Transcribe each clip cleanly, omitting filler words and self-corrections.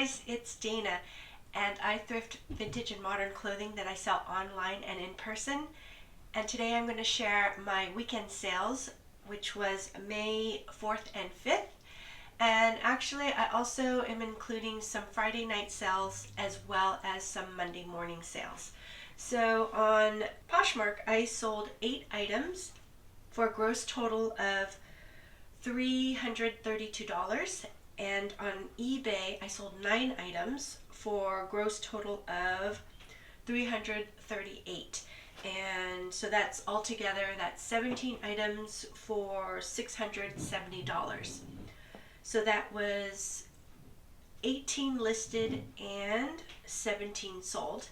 guys, it's Dana, and I thrift vintage and modern clothing that I sell online and in person. And today I'm going to share my weekend sales, which was May 4th and 5th. And actually I also am including some Friday night sales as well as some Monday morning sales. So on Poshmark I sold 8 items for a gross total of $332. And on eBay, I sold 9 items for a gross total of $338. And so that's altogether, that's 17 items for $670. So that was 18 listed and 17 sold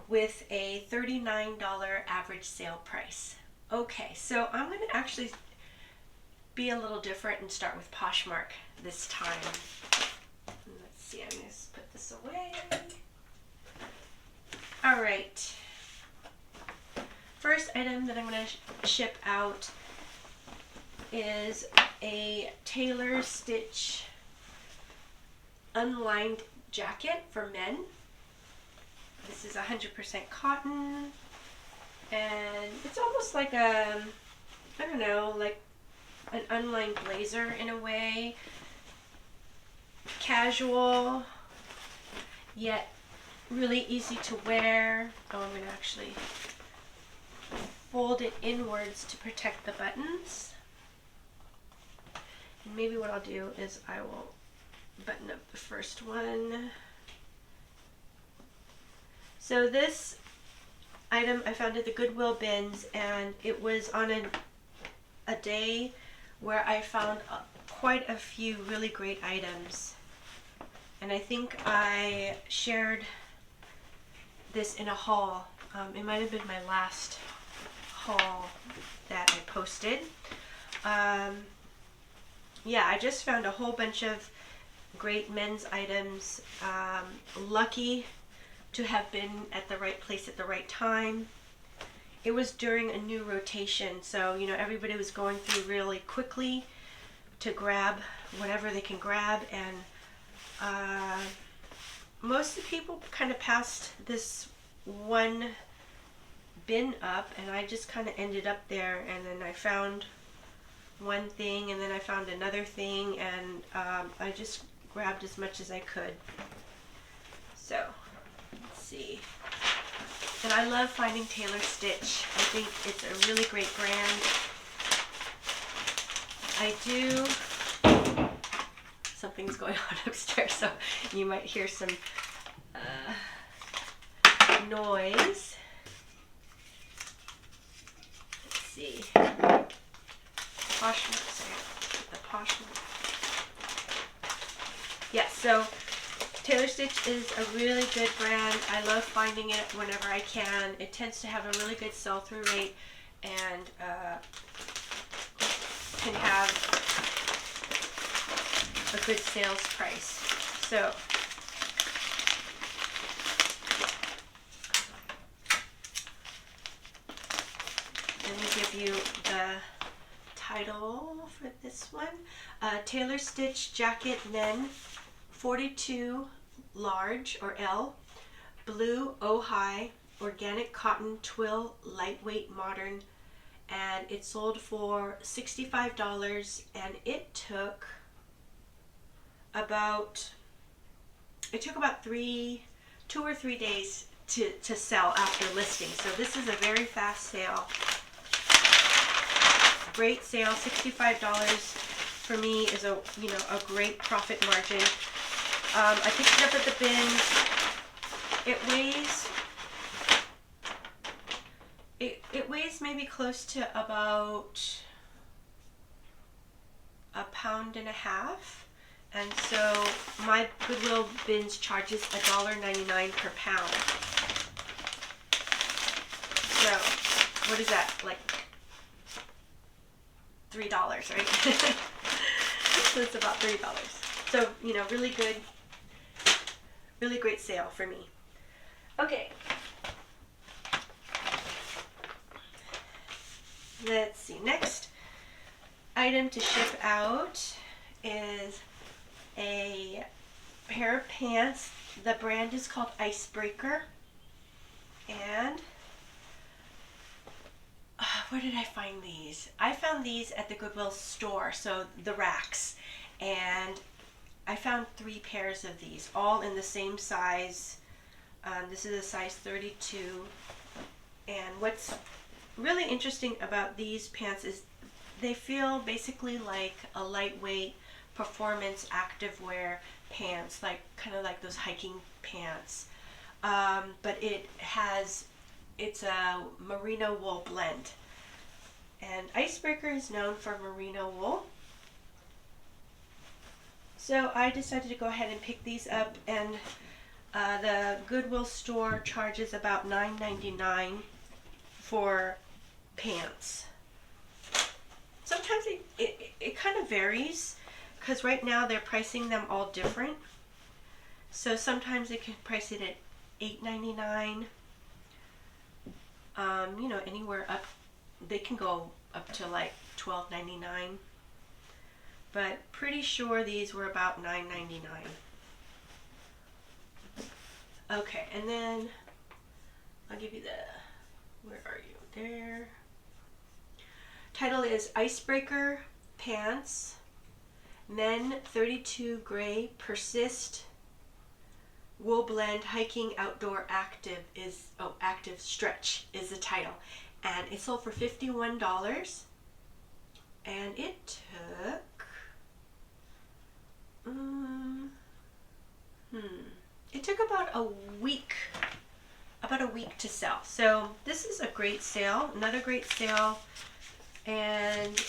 with a $39 average sale price. Okay, so I'm going to actually be a little different and start with Poshmark this time. Let's see, I'm going to put this away. Alright. First item that I'm going to ship out is a tailor stitch unlined jacket for men. This is 100% cotton, and it's almost like a, I don't know, like an unlined blazer in a way. Casual, yet really easy to wear. Oh, I'm going to actually fold it inwards to protect the buttons. And maybe what I'll do is I will button up the first one. So this item I found at the Goodwill bins, and it was on a day where I found quite a few really great items. And I think I shared this in a haul. It might have been my last haul that I posted. Yeah, I just found a whole bunch of great men's items. Lucky to have been at the right place at the right time. It was during a new rotation, so you know everybody was going through really quickly to grab whatever they can grab, and most of the people kind of passed this one bin up, and I just kind of ended up there, and then I found one thing, and then I found another thing, and I just grabbed as much as I could. So let's see. And I love finding Tailor Stitch. I think it's a really great brand. I do, something's going on upstairs, so you might hear some noise. Let's see. Poshmark, sorry, the Poshmark. Yeah, so Tailor Stitch is a really good brand. I love finding it whenever I can. It tends to have a really good sell-through rate, and can have a good sales price. So let me give you the title for this one. Tailor Stitch Jacket Men 42 large or L, blue Ojai organic cotton twill lightweight modern, and it sold for $65, and it took about 2 or 3 days to sell after listing. So this is a very fast sale. Great sale. $65 for me is a great profit margin. I picked it up at the bins. It weighs maybe close to about 1.5 pounds, and so my Goodwill bins charges $1.99 per pound. So what is that, like $3, right? So it's about $3. So really good. Really great sale for me. Okay. Let's see. Next item to ship out is a pair of pants. The brand is called Icebreaker. And where did I find these? I found these at the Goodwill store, so the racks. And I found 3 pairs of these, all in the same size. This is a size 32. And what's really interesting about these pants is they feel basically like a lightweight performance activewear pants, like kind of like those hiking pants. But it's a merino wool blend. And Icebreaker is known for merino wool. So I decided to go ahead and pick these up, and the Goodwill store charges about $9.99 for pants. Sometimes it kind of varies, because right now they're pricing them all different. So sometimes they can price it at $8.99. You know, anywhere up, they can go up to like $12.99. But pretty sure these were about $9.99. Okay, and then I'll give you where are you? There. Title is Icebreaker Pants, Men 32 Gray Persist Wool Blend Hiking Outdoor Active Stretch is the title. And it sold for $51. And it took it took about a week to sell. So this is a great sale, another great sale, and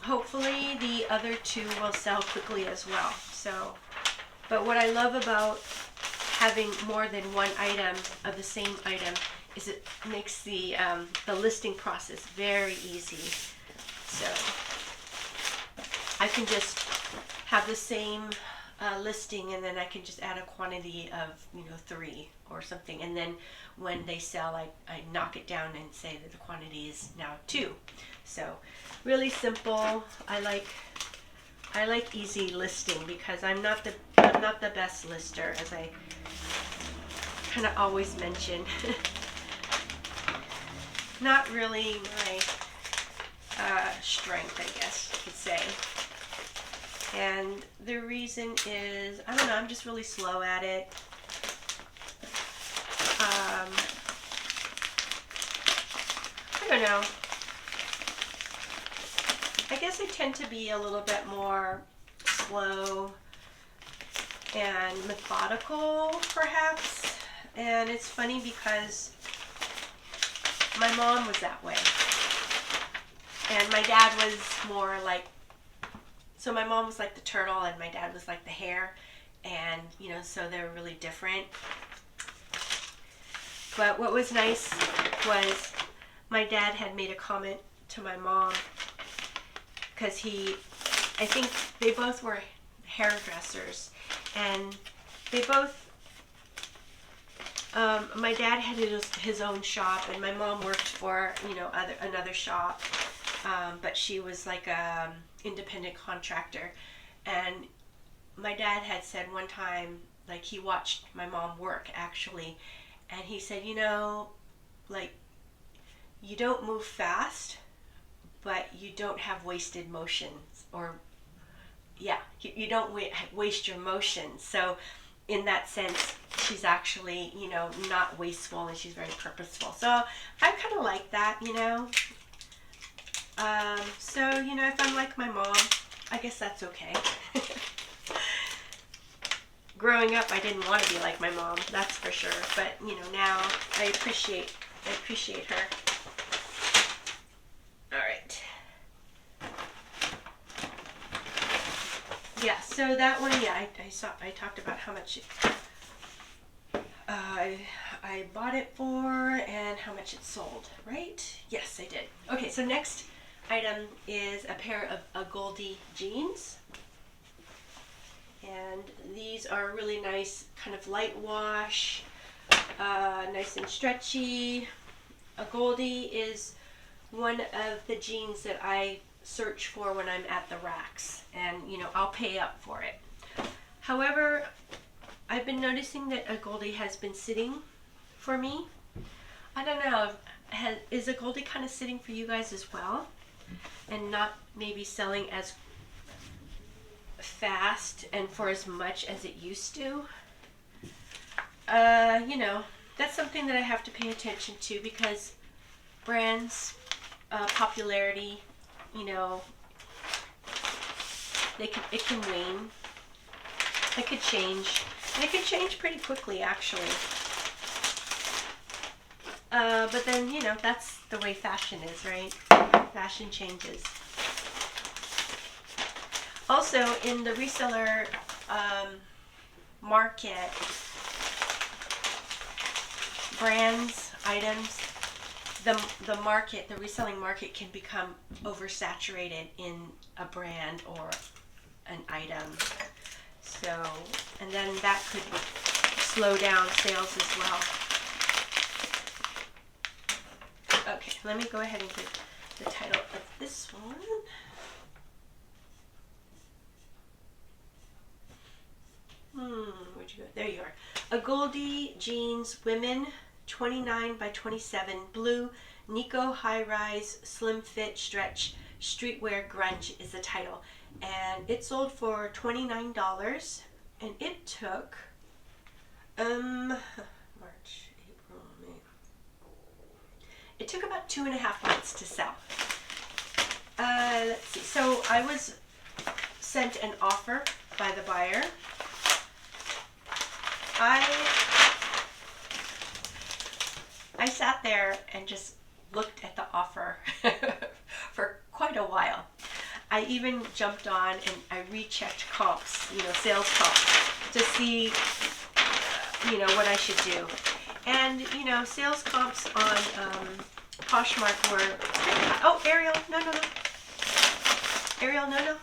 hopefully the other 2 will sell quickly as well. So, but what I love about having more than one item of the same item is it makes the listing process very easy. So I can just have the same listing, and then I can just add a quantity of 3 or something, and then when they sell, I knock it down and say that the quantity is now 2. So really simple. I like easy listing, because I'm not the best lister, as I kind of always mention. Not really my strength, I guess you could say. And the reason is, I don't know, I'm just really slow at it. I don't know. I guess I tend to be a little bit more slow and methodical, perhaps. And it's funny because my mom was that way. And my dad was more like, so my mom was like the turtle and my dad was like the hare. And, so they're really different. But what was nice was my dad had made a comment to my mom, because I think they both were hairdressers, and they both, my dad had his own shop, and my mom worked for, another shop, but she was like a independent contractor. And my dad had said one time, like, he watched my mom work, actually, and he said, like, you don't move fast, but you don't have wasted motions, or you don't waste your motion. So in that sense, she's actually, not wasteful, and she's very purposeful. So I kind of like that, So, if I'm like my mom, I guess that's okay. Growing up, I didn't want to be like my mom, that's for sure. But, now I appreciate her. All right. Yeah, so that one, I talked about how much I bought it for and how much it sold, right? Yes, I did. Okay, so next item is a pair of Goldie jeans. And these are really nice, kind of light wash, nice and stretchy. A Goldie is one of the jeans that I search for when I'm at the racks, and I'll pay up for it. However, I've been noticing that a Goldie has been sitting for me. I don't know, is a Goldie kind of sitting for you guys as well? And not maybe selling as fast and for as much as it used to? You know, that's something that I have to pay attention to, because brands, popularity, you know, it can wane. It could change. And it could change pretty quickly, actually. But then, you know, that's the way fashion is, right? Fashion changes. Also, in the reseller market, brands, items, the market, the reselling market can become oversaturated in a brand or an item. So, and then that could slow down sales as well. Okay, let me go ahead and give the title of this one. Where'd you go? There you are. A Goldie Jeans Women 29 by 27 Blue Nico High Rise Slim Fit Stretch Streetwear Grunge is the title. And it sold for $29. And it took March, April, May. It took about 2.5 months to sell. Let's see. So I was sent an offer by the buyer. I sat there and just looked at the offer for quite a while. I even jumped on and I rechecked comps, you know, sales comps, to see, you know, what I should do. And, you know, sales comps on Poshmark were, oh, Ariel, no. Ariel, no.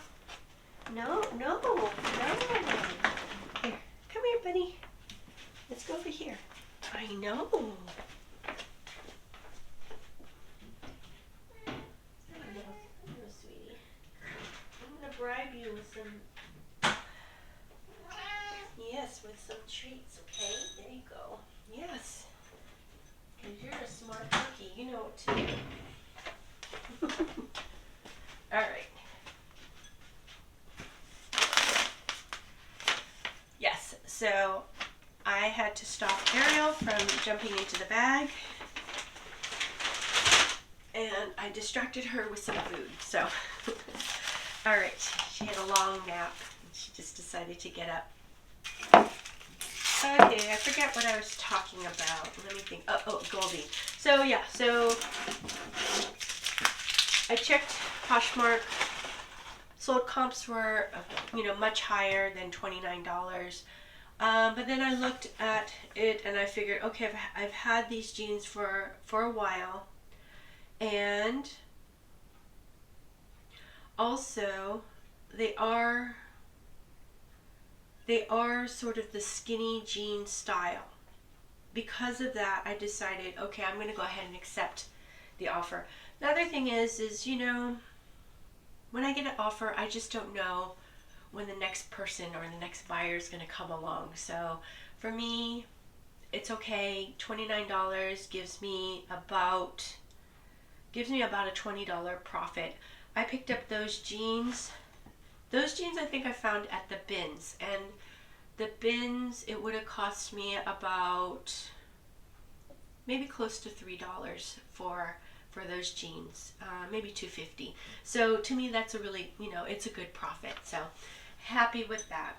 Here, come here, buddy. Let's go over here. I know. Hello, sweetie. I'm going to bribe you with some, yes, with some treats, okay? There you go. Yes. Because you're a smart cookie. You know what to do. All right. Yes, so I had to stop Ariel from jumping into the bag, and I distracted her with some food. So, all right, she had a long nap, and she just decided to get up. Okay, I forget what I was talking about. Let me think. Oh, Goldie. So yeah, so I checked Poshmark. Sold comps were, you know, much higher than $29. But then I looked at it and I figured, okay, I've had these jeans for a while, and also they are sort of the skinny jean style. Because of that, I decided, okay, I'm going to go ahead and accept the offer. The other thing is, you know, when I get an offer, I just don't know when the next person or the next buyer is going to come along. So for me, it's okay. $29 gives me about a $20 profit. I picked up those jeans. Those jeans I think I found at the bins, and the bins, it would have cost me about maybe close to $3 for those jeans, maybe $2.50. So to me, that's a really, you know, it's a good profit. So happy with that.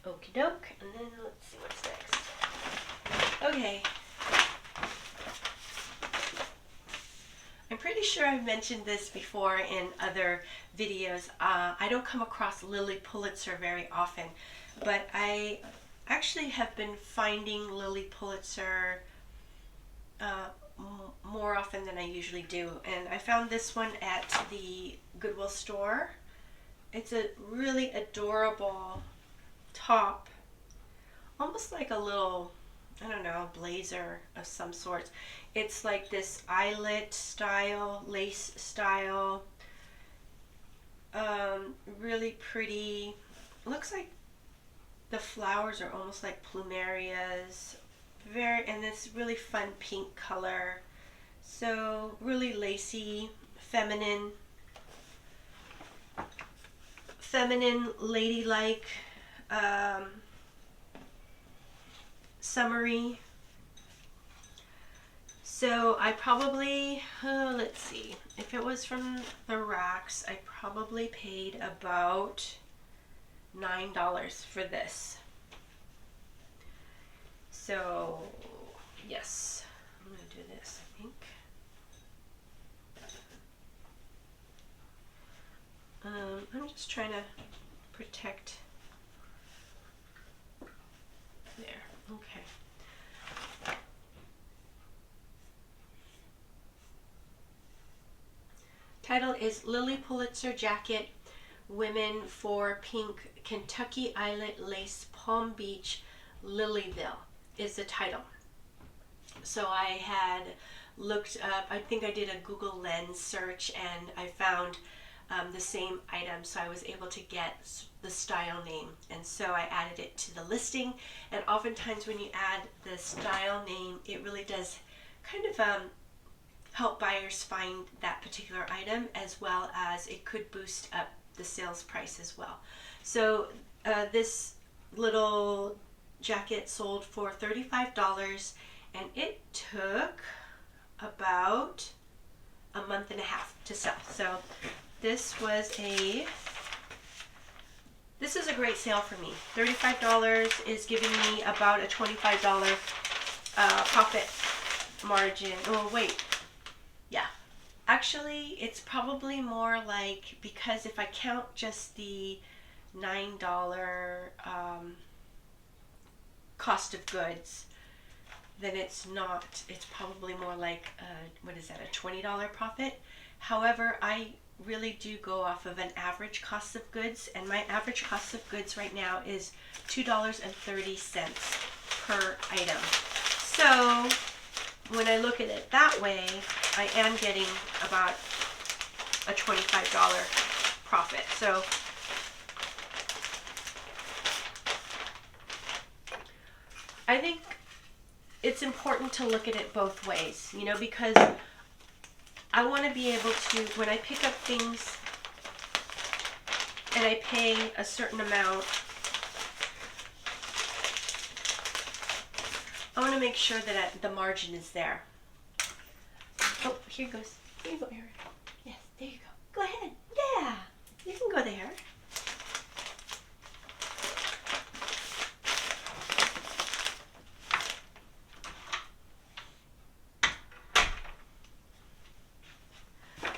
Okie doke. And then let's see what's next. Okay. I'm pretty sure I've mentioned this before in other videos. I don't come across Lily Pulitzer very often, but I actually have been finding Lily Pulitzer more often than I usually do. And I found this one at the Goodwill store. It's a really adorable top, almost like a little, I don't know, blazer of some sort. It's like this eyelet style, lace style, really pretty. Looks like The flowers are almost like plumerias, and it's really fun pink color. So really lacy, feminine, ladylike, summery. So I probably, let's see, if it was from the racks, I probably paid about $9 for this. So yes, I'm gonna do this, I think. I'm just trying to protect. There, okay. Title is Lily Pulitzer Jacket, Women for Pink, Kentucky Eyelet Lace, Palm Beach, Lilyville is the title. So I had looked up, I think I did a Google Lens search, and I found the same item, so I was able to get the style name, and so I added it to the listing. And oftentimes when you add the style name, it really does kind of help buyers find that particular item, as well as it could boost up the sales price as well. So this little jacket sold for $35, and it took about a month and a half to sell. So this is a great sale for me. $35 is giving me about a $25 profit margin. Oh wait, yeah. Actually, it's probably more like, because if I count just the $9 cost of goods, then it's probably more like, what is that, a $20 profit? However, I really do go off of an average cost of goods, and my average cost of goods right now is $2.30 per item. So when I look at it that way, I am getting about a $25 profit. So I think it's important to look at it both ways, you know, because I want to be able to, when I pick up things and I pay a certain amount, I want to make sure that the margin is there. Oh, here goes. Here you go, Erin. Yes, there you go. Go ahead. Yeah, you can go there.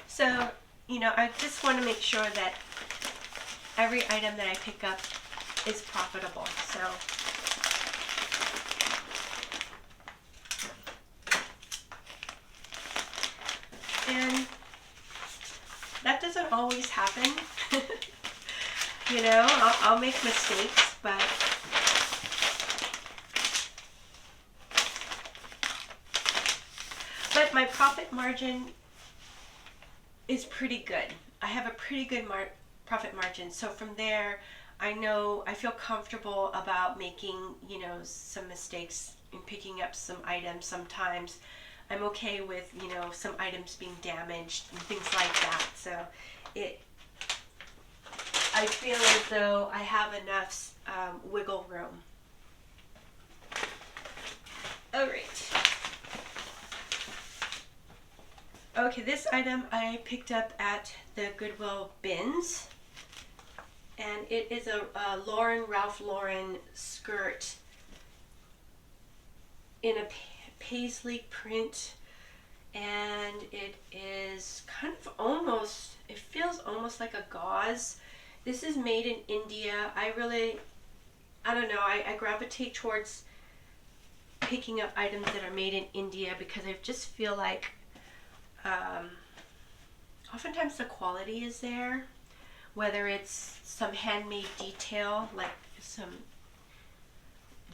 So, you know, I just want to make sure that every item that I pick up is profitable. So and that doesn't always happen. You know, I'll make mistakes, but my profit margin is pretty good. I have a pretty good profit margin. So from there, I know I feel comfortable about making, you know, some mistakes in picking up some items. Sometimes I'm okay with, you know, some items being damaged and things like that. So I feel as though I have enough wiggle room. All right. Okay, this item I picked up at the Goodwill bins, and it is a Ralph Lauren skirt in a paisley print, and it is kind of almost, it feels almost like a gauze. This is made in India. I don't know, I gravitate towards picking up items that are made in India because I just feel like oftentimes the quality is there, whether it's some handmade detail like some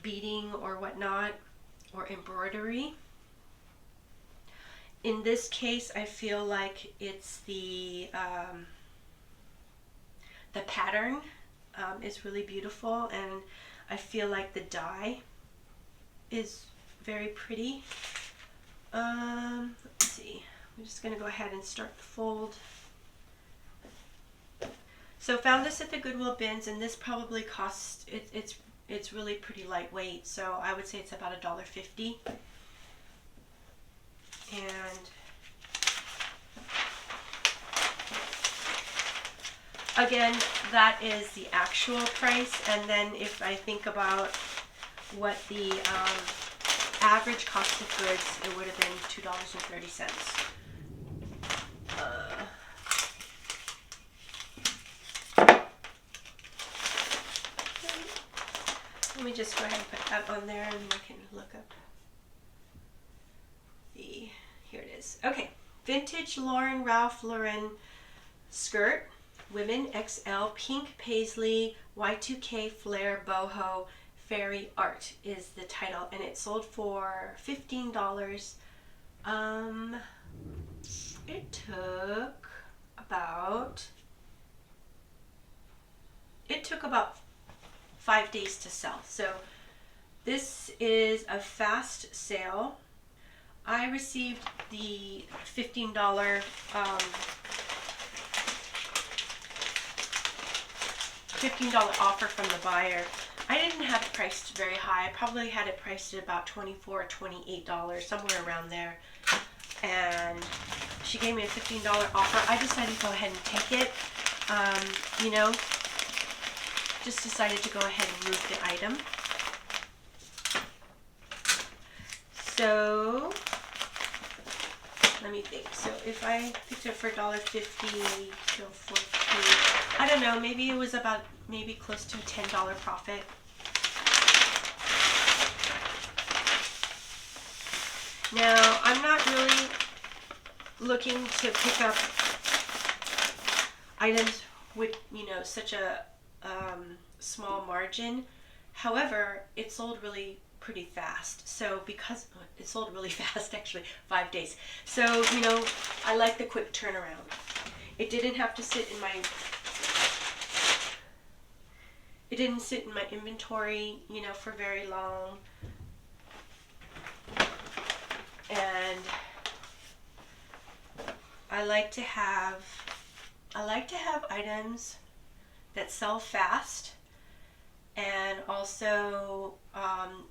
beading or whatnot, or embroidery. In this case, I feel like it's the pattern is really beautiful, and I feel like the dye is very pretty. Let's see. I'm just going to go ahead and start the fold. So found this at the Goodwill bins, and this probably costs, it's really pretty lightweight, so I would say it's about $1.50. And again, that is the actual price, and then if I think about what the average cost of goods, it would have been $2.30. Let me just go ahead and put that on there, and we can look up the, here it is. Okay, vintage Ralph Lauren skirt, women XL, pink paisley, Y2K flare boho, fairy art is the title, and it sold for $15. It took about 5 days to sell. So this is a fast sale. I received the $15 offer from the buyer. I didn't have it priced very high. I probably had it priced at about $24 or $28, somewhere around there. And she gave me a $15 offer. I decided to go ahead and take it. You know, just decided to go ahead and move the item. So let me think. So if I picked it for $1.50 to $14, I don't know, maybe it was about close to a $10 profit. Now, I'm not really looking to pick up items with, you know, such a small margin. However, it sold really pretty fast. So because it sold really fast, actually 5 days. So, you know, I like the quick turnaround. It didn't have to sit in my, it didn't sit in my inventory, you know, for very long. And I like to have items that sell fast, and also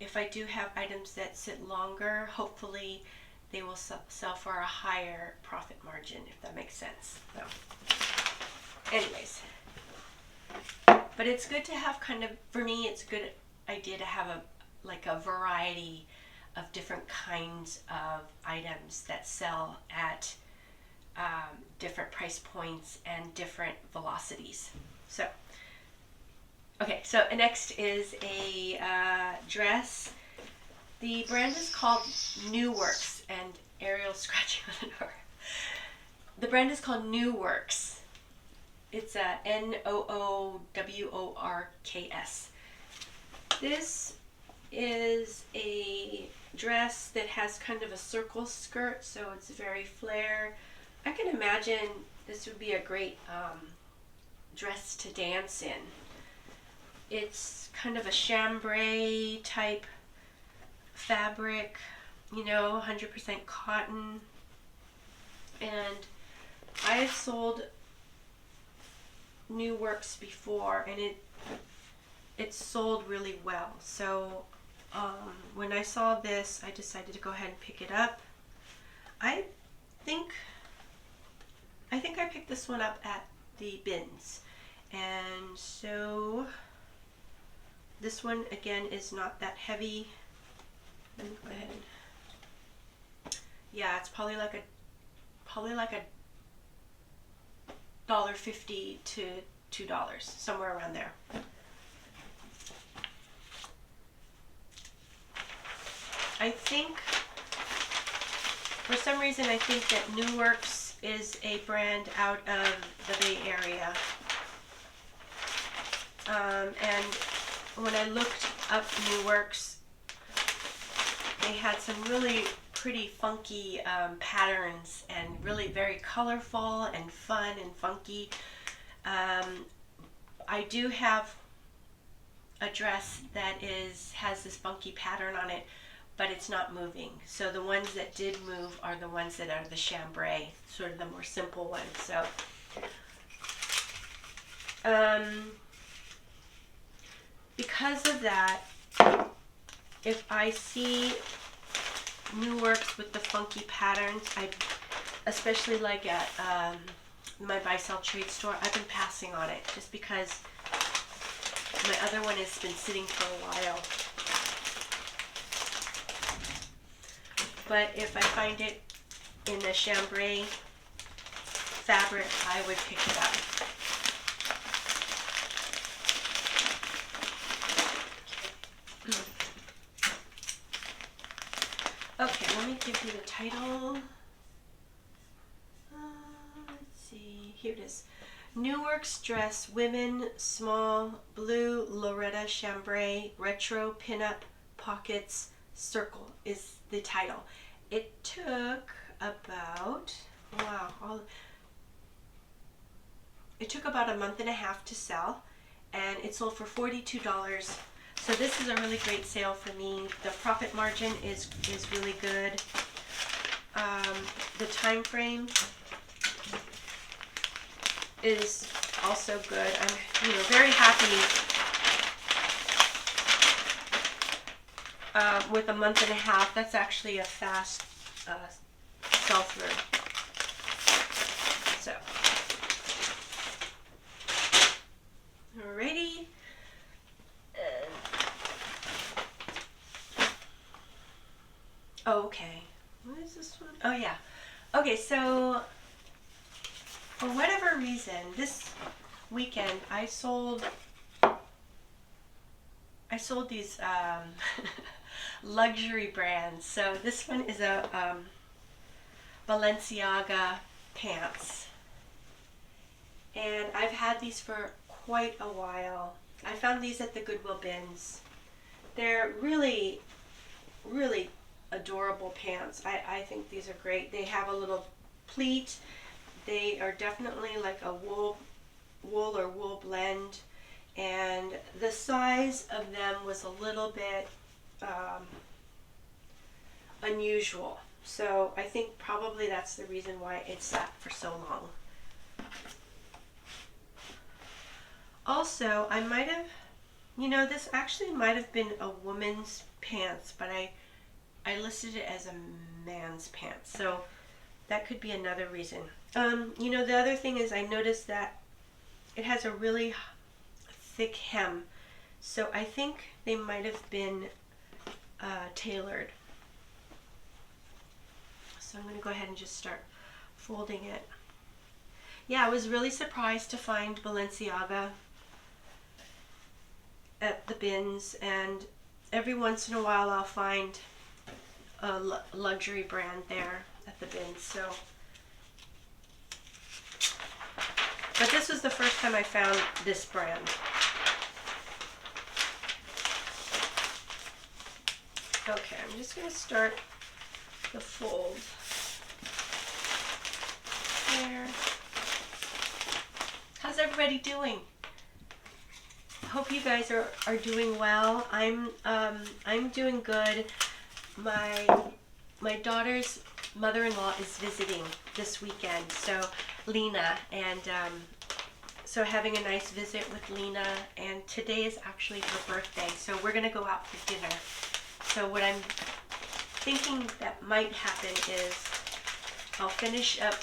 if I do have items that sit longer, hopefully they will sell for a higher profit margin, if that makes sense. So anyways, but it's good to have kind of, for me, it's a good idea to have a variety of different kinds of items that sell at different price points and different velocities. So, okay, so next is a dress. The brand is called New Works, and Ariel's scratching on the door. The brand is called New Works. It's Nooworks. This is a dress that has kind of a circle skirt, so it's very flare. I can imagine this would be a great dress to dance in. It's kind of a chambray type fabric, you know, 100% cotton. And I have sold New Works before, and it sold really well. So when I saw this, I decided to go ahead and pick it up. I think I picked this one up at the bins. And so this one again is not that heavy. Let me go ahead. Yeah, it's probably like a $1.50 to $2, somewhere around there. I think, for some reason, I think that New Works is a brand out of the Bay Area. And when I looked up New Works, they had some really pretty funky patterns, and really very colorful and fun and funky. I do have a dress that has this funky pattern on it, but it's not moving. So the ones that did move are the ones that are the chambray, sort of the more simple ones. So because of that, if I see new works with the funky patterns, especially like at my buy-sell trade store, I've been passing on it just because my other one has been sitting for a while. But if I find it in the chambray fabric, I would pick it up. Okay, let me give you the title. Let's see, here it is. New Works Dress, Women, Small, Blue, Loretta Chambray, Retro, Pinup, Pockets, Circle is the title. It took about, it took about a month and a half to sell, and it sold for $42. So this is a really great sale for me. The profit margin is really good. The time frame is also good. I'm very happy with a month and a half. That's actually a fast sell through. So, alrighty. Okay. What is this one? Oh yeah. Okay, so for whatever reason, this weekend I sold these luxury brands. So this one is a Balenciaga pants, and I've had these for quite a while. I found these at the Goodwill bins. They're really, really adorable pants. I think these are great. They have a little pleat. They are definitely like a wool or wool blend, and the size of them was a little bit unusual. So I think probably that's the reason why it sat for so long. Also, I might have, this actually might have been a woman's pants, but I listed it as a man's pants, so that could be another reason. The other thing is I noticed that it has a really thick hem, so I think they might have been tailored. So I'm going to go ahead and just start folding it. Yeah, I was really surprised to find Balenciaga at the bins, and every once in a while I'll find a luxury brand there at the bins. So, but this was the first time I found this brand. Okay, I'm just going to start the fold there. How's everybody doing? Hope you guys are doing well. I'm doing good. My daughter's mother-in-law is visiting this weekend, so Lena, and so having a nice visit with Lena, and today is actually her birthday, so we're gonna go out for dinner. So what I'm thinking that might happen is I'll finish up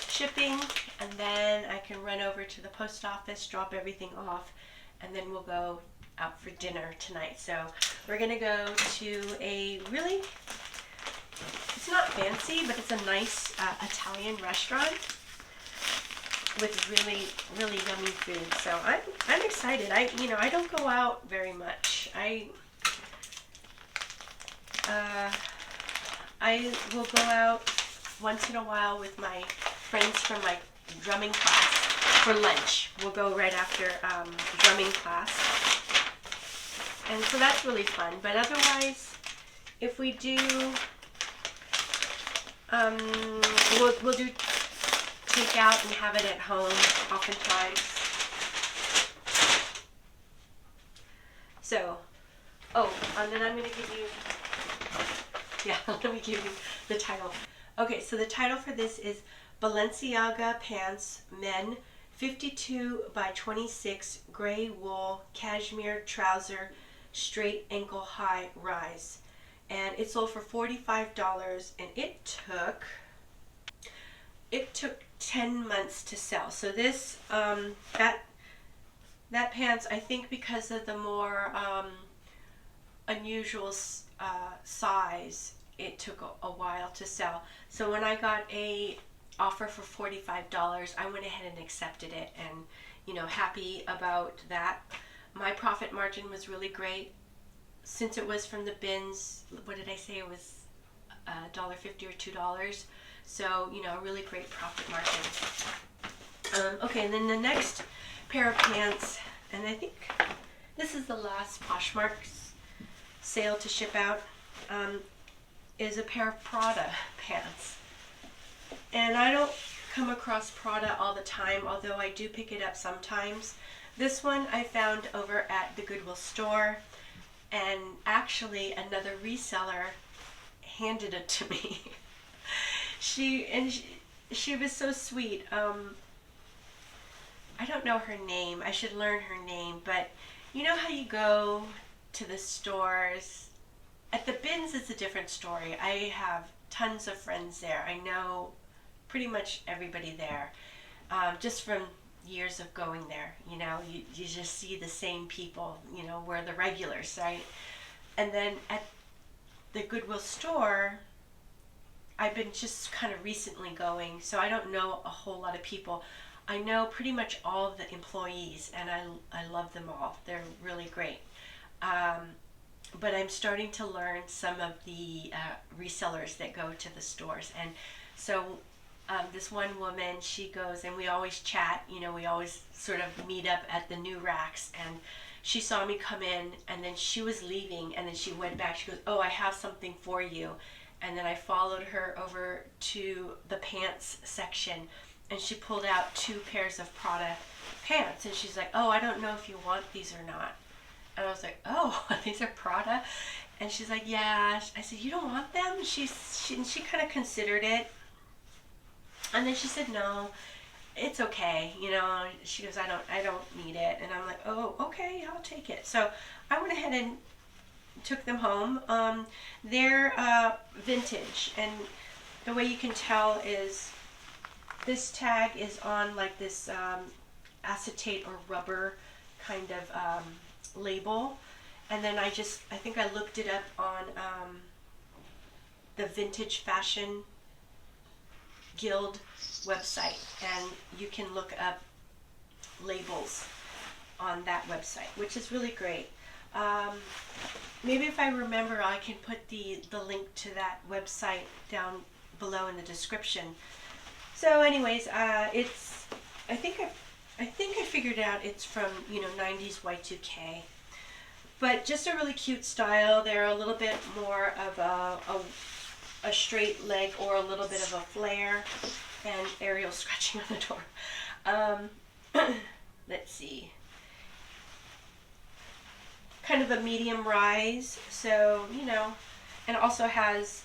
shipping, and then I can run over to the post office, drop everything off, and then we'll go out for dinner tonight. So we're gonna go to a really, it's not fancy, but it's a nice Italian restaurant with really, really yummy food. So I'm excited. I don't go out very much. I will go out once in a while with my friends from my drumming class for lunch. We'll go right after drumming class. And so that's really fun. But otherwise, if we do, we'll do take out and have it at home oftentimes. So, oh, and then I'm going to give you, yeah, let me give you the title. Okay, so the title for this is Balenciaga Pants Men 52 by 26 Gray Wool Cashmere Trouser Straight Ankle High Rise. And it sold for $45, and it took 10 months to sell. So this, that pants, I think because of the more unusual size, it took a while to sell. So when I got a offer for $45, I went ahead and accepted it, and you know, happy about that. My profit margin was really great since it was from the bins. What did I say? It was $1.50 or $2. So, you know, a really great profit margin. Okay, and then the next pair of pants, and I think this is the last Poshmark sale to ship out, is a pair of Prada pants. And I don't come across Prada all the time, although I do pick it up sometimes. This one I found over at the Goodwill store, and actually another reseller handed it to me. She was so sweet. I don't know her name. I should learn her name, but you know how you go to the stores? At the bins, it's a different story. I have tons of friends there. I know pretty much everybody there, just from years of going there. You know, you just see the same people, you know, we're the regulars, right? And then at the Goodwill store, I've been just kind of recently going, so I don't know a whole lot of people. I know pretty much all of the employees, and I love them all. They're really great. But I'm starting to learn some of the resellers that go to the stores. And so this one woman, she goes, and we always chat, you know, we always sort of meet up at the new racks, and she saw me come in, and then she was leaving, and then she went back. She goes, oh, I have something for you. And then I followed her over to the pants section, and she pulled out 2 pairs of Prada pants, and she's like, oh, I don't know if you want these or not. And I was like, oh, these are Prada? And she's like, yeah. I said, you don't want them? She kind of considered it, and then she said, no, it's okay, you know. She goes, I don't need it. And I'm like, oh, okay, I'll take it. So I went ahead and took them home. They're vintage, and the way you can tell is this tag is on like this acetate or rubber kind of label, and then I think I looked it up on the Vintage Fashion Guild website, and you can look up labels on that website, which is really great. Maybe if I remember, I can put the link to that website down below in the description. So anyways, it's, I think I figured out it's from, you know, 90s Y2K. But just a really cute style. They're a little bit more of a straight leg or a little bit of a flare. And Ariel scratching on the door. Let's see. Kind of a medium rise, so, you know, and also has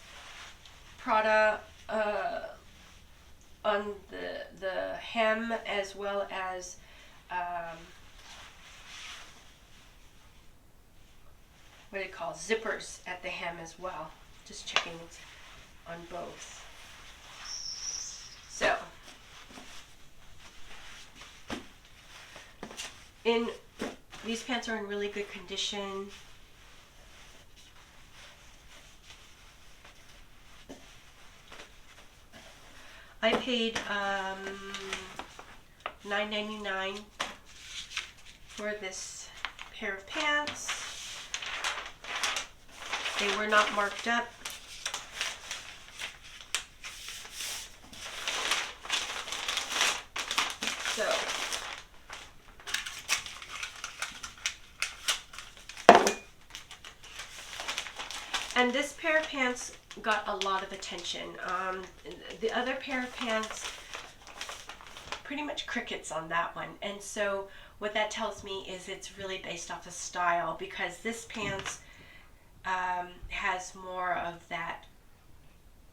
Prada on the hem, as well as what do you call zippers at the hem as well. Just checking on both. So these pants are in really good condition. I paid $9.99 for this pair of pants. They were not marked up. So and this pair of pants got a lot of attention. The other pair of pants, pretty much crickets on that one. And so what that tells me is it's really based off of style, because this pants has more of that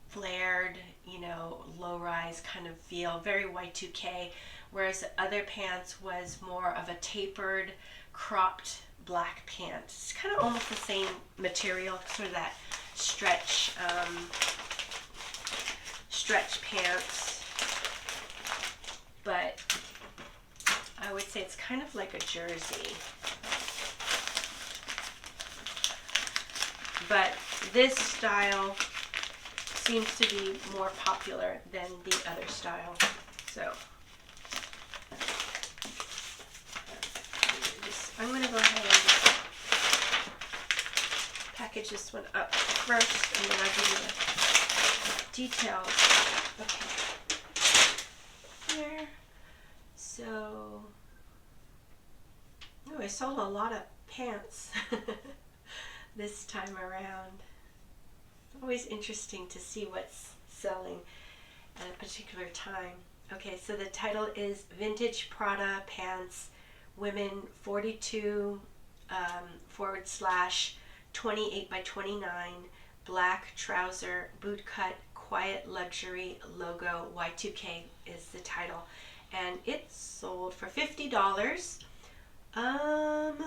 flared, you know, low-rise kind of feel, very Y2K, whereas the other pants was more of a tapered, cropped black pant. It's kind of almost the same material, sort of that stretch pants, but I would say it's kind of like a jersey. But this style seems to be more popular than the other style. So I'm going to go ahead and just package this one up first, and then I'll give you the details. Okay. Here. So, oh, I sold a lot of pants this time around. Always interesting to see what's selling at a particular time. Okay, so the title is Vintage Prada Pants, Women 42 / 28 by 29, black trouser, boot cut, quiet luxury logo, Y2K is the title. And it sold for $50. And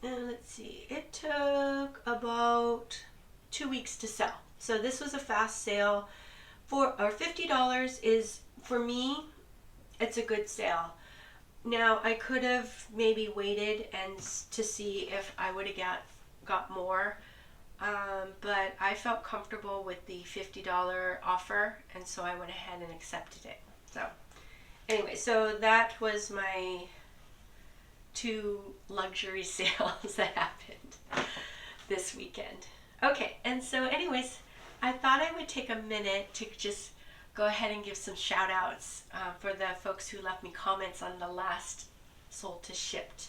let's see, it took about 2 weeks to sell. So this was a fast sale. $50 is, for me, it's a good sale. Now I could have maybe waited and to see if I would have got more, but I felt comfortable with the $50 offer, and so I went ahead and accepted it. So anyway, so that was my 2 luxury sales that happened this weekend. Okay, and so anyways, I thought I would take a minute to just go ahead and give some shout outs for the folks who left me comments on the last sold to shipped.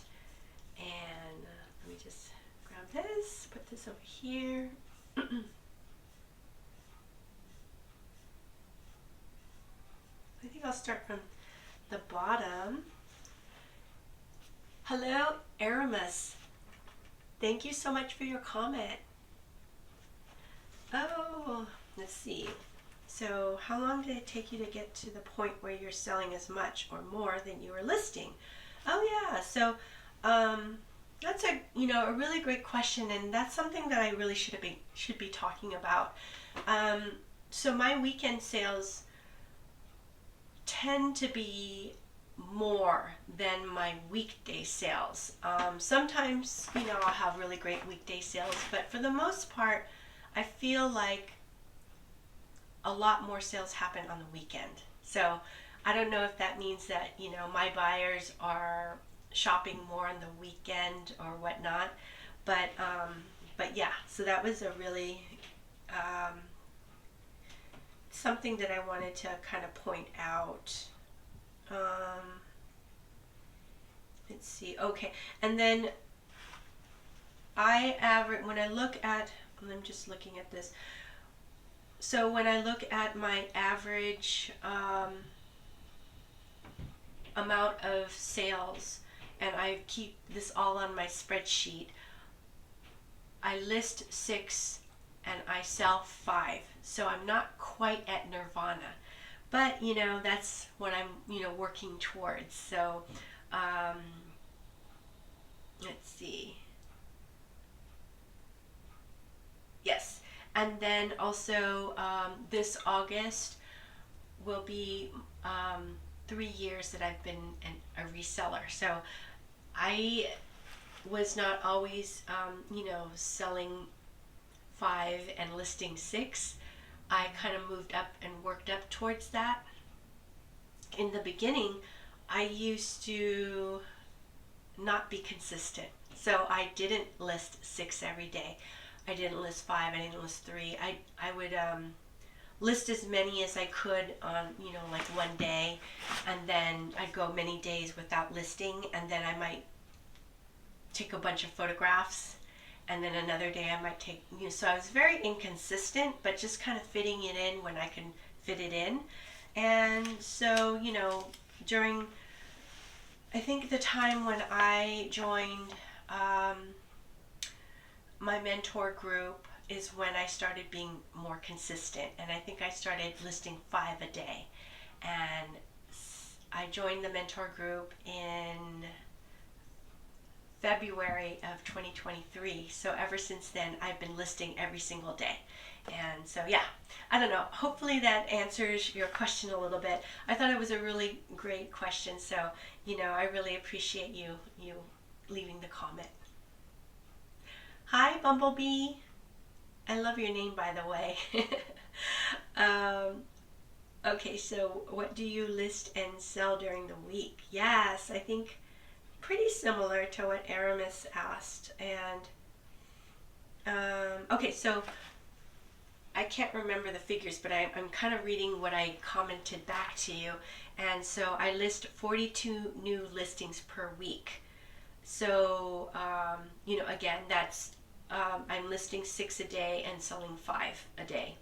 And let me just grab this, put this over here. I think I'll start from the bottom. Hello, Aramis. Thank you so much for your comment. Oh, let's see. So how long did it take you to get to the point where you're selling as much or more than you were listing? Oh yeah, so that's a really great question, and that's something that I really should be talking about. So my weekend sales tend to be more than my weekday sales. Sometimes, I'll have really great weekday sales, but for the most part, I feel like a lot more sales happen on the weekend. So I don't know if that means that, my buyers are shopping more on the weekend or whatnot, but yeah, so that was a really something that I wanted to kind of point out. Let's see. Okay, and then when I look at, I'm just looking at this. So when I look at my average amount of sales, and I keep this all on my spreadsheet, I list 6 and I sell 5. So I'm not quite at nirvana, but that's what I'm working towards. So let's see. Yes. And then also this August will be 3 years that I've been a reseller. So I was not always, selling 5 and listing 6. I kind of moved up and worked up towards that. In the beginning, I used to not be consistent. So I didn't list 6 every day. I didn't list 5, I didn't list 3. I would list as many as I could on, like one day, and then I'd go many days without listing, and then I might take a bunch of photographs, and then another day I might take, so I was very inconsistent, but just kind of fitting it in when I can fit it in. And so, during I think the time when I joined my mentor group is when I started being more consistent, and I think I started listing 5 a day. And I joined the mentor group in February of 2023. So ever since then, I've been listing every single day. And so, yeah, I don't know. Hopefully that answers your question a little bit. I thought it was a really great question. So, I really appreciate you leaving the comment. Hi, Bumblebee. I love your name, by the way. Okay, so what do you list and sell during the week? Yes, I think pretty similar to what Aramis asked. And okay, so I can't remember the figures, but I'm kind of reading what I commented back to you. And so I list 42 new listings per week. So, again, that's I'm listing 6 a day and selling 5 a day.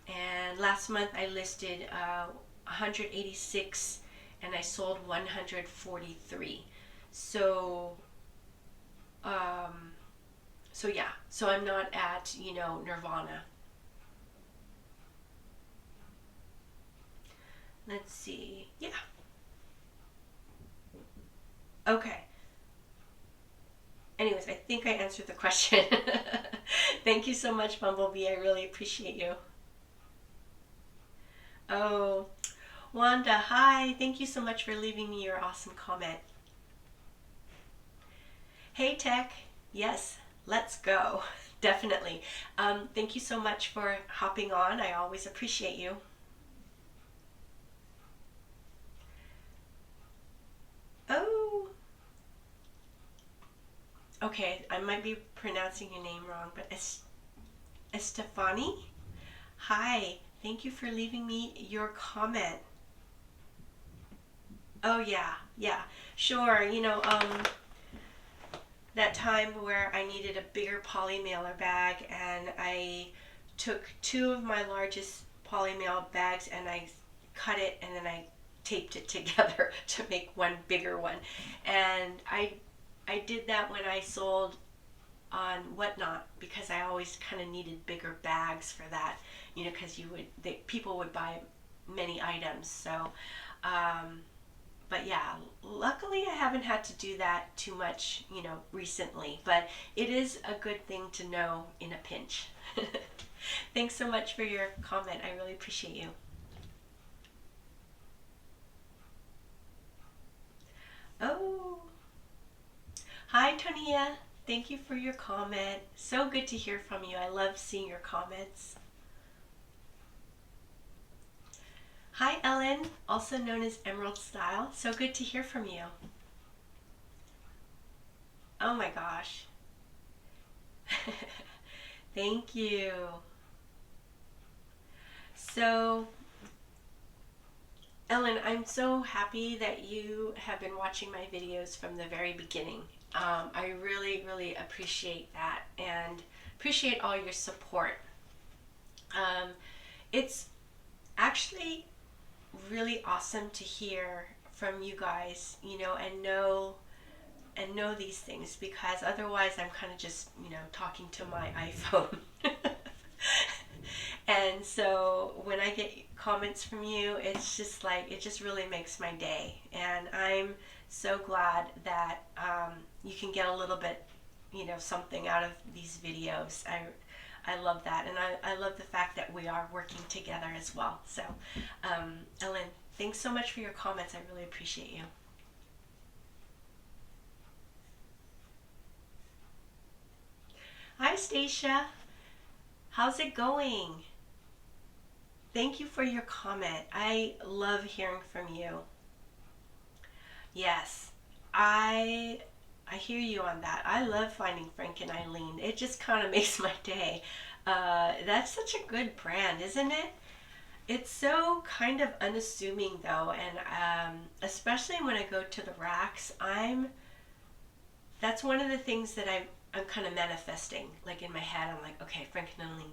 And last month I listed 186 and I sold 143. So, yeah. So I'm not at, nirvana. Let's see. Yeah. Okay. Anyways, I think I answered the question. Thank you so much, Bumblebee. I really appreciate you. Oh, Wanda, hi. Thank you so much for leaving me your awesome comment. Hey, Tech. Yes, let's go. Definitely. Thank you so much for hopping on. I always appreciate you. Oh, okay. I might be pronouncing your name wrong, but Estefani? Hi. Thank you for leaving me your comment. Oh, yeah. Yeah. Sure. That time where I needed a bigger poly mailer bag, and I took 2 of my largest poly mail bags and I cut it and then I taped it together to make one bigger one. And I did that when I sold on Whatnot, because I always kind of needed bigger bags for that, because people would buy many items. So, but yeah, luckily I haven't had to do that too much, recently, but it is a good thing to know in a pinch. Thanks so much for your comment. I really appreciate you. Oh, hi, Tonia. Thank you for your comment. So good to hear from you. I love seeing your comments. Hi, Ellen, also known as Emerald Style. So good to hear from you. Oh my gosh. Thank you. So, Ellen, I'm so happy that you have been watching my videos from the very beginning. I really, really appreciate that and appreciate all your support. It's actually really awesome to hear from you guys, and know these things, because otherwise I'm kind of just, talking to my iPhone. And so when I get comments from you, it's just like, it just really makes my day. And I'm so glad that you can get a little bit, something out of these videos. I love that. And I love the fact that we are working together as well. So, Ellen, thanks so much for your comments. I really appreciate you. Hi, Stacia. How's it going? Thank you for your comment. I love hearing from you. Yes, I hear you on that. I love finding Frank and Eileen. It just kind of makes my day. That's such a good brand, isn't it? It's so kind of unassuming though, and especially when I go to the racks, that's one of the things that I'm kind of manifesting, like in my head. I'm like, okay, Frank and Eileen.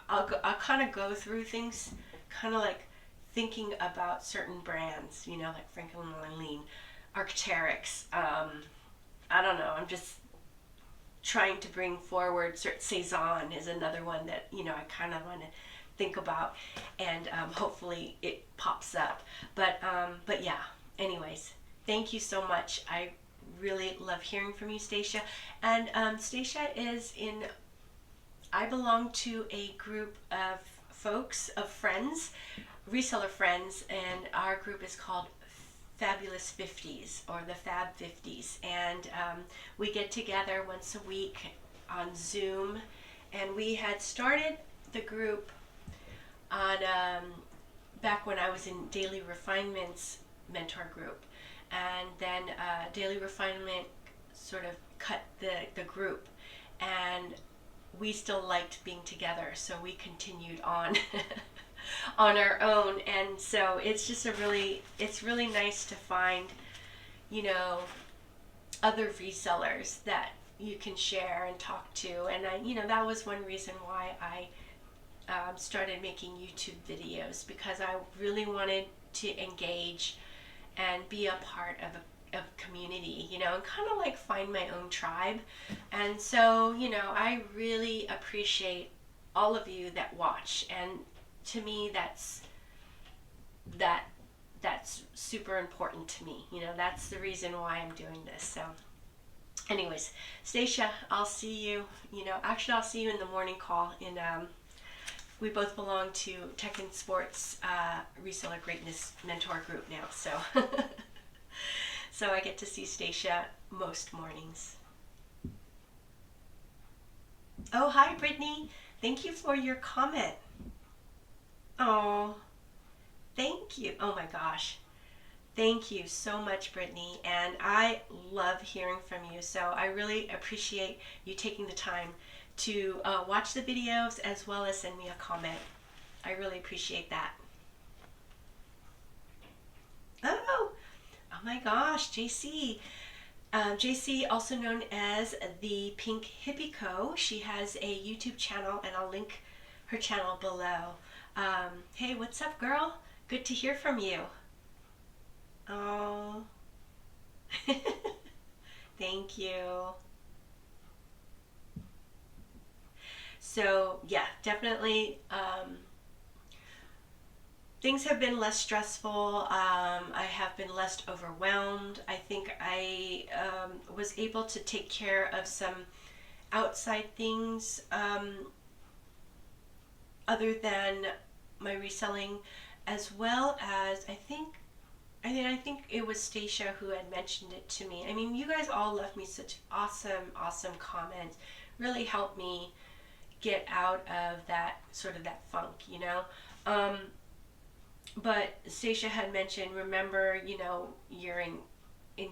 I'll kind of go through things, kind of like thinking about certain brands, you know, like Franklin Eileen, Arc'teryx. I don't know. I'm just trying to bring forward. Cezanne is another one that, you know, I kind of want to think about, and hopefully it pops up. But yeah. Anyways, thank you so much. I really love hearing from you, Stacia. And Stacia is in. I belong to a group of folks, of friends, reseller friends, and our group is called Fabulous 50s, or the Fab 50s, and we get together once a week on Zoom, and we had started the group on back when I was in Daily Refinement's mentor group, and then Daily Refinement sort of cut the group, and we still liked being together, so we continued on on our own. And so it's just it's really nice to find, you know, other resellers that you can share and talk to. And you know, that was one reason why I started making YouTube videos, because I really wanted to engage and be a part of a community, you know, and kind of like find my own tribe. And so, you know, I really appreciate all of you that watch, and to me that's super important to me. You know, that's the reason why I'm doing this. So anyways, Stacia, I'll see you, you know, actually I'll see you in the morning call. In we both belong to Tech and Sports Reseller Greatness Mentor Group now, so so I get to see Stacia most mornings. Oh, hi, Brittany. Thank you for your comment. Oh, thank you. Oh my gosh. Thank you so much, Brittany. And I love hearing from you. So I really appreciate you taking the time to watch the videos as well as send me a comment. I really appreciate that. Oh my gosh, JC. JC, also known as the Pink Hippie Co. She has a YouTube channel, and I'll link her channel below. Hey, what's up, girl? Good to hear from you. Oh, thank you. So yeah, definitely things have been less stressful. I have been less overwhelmed. I think I was able to take care of some outside things other than my reselling, as well as I think it was Stacia who had mentioned it to me. I mean, you guys all left me such awesome comments. Really helped me get out of that sort of that funk, you know. But Stacia had mentioned, remember, you know, you're in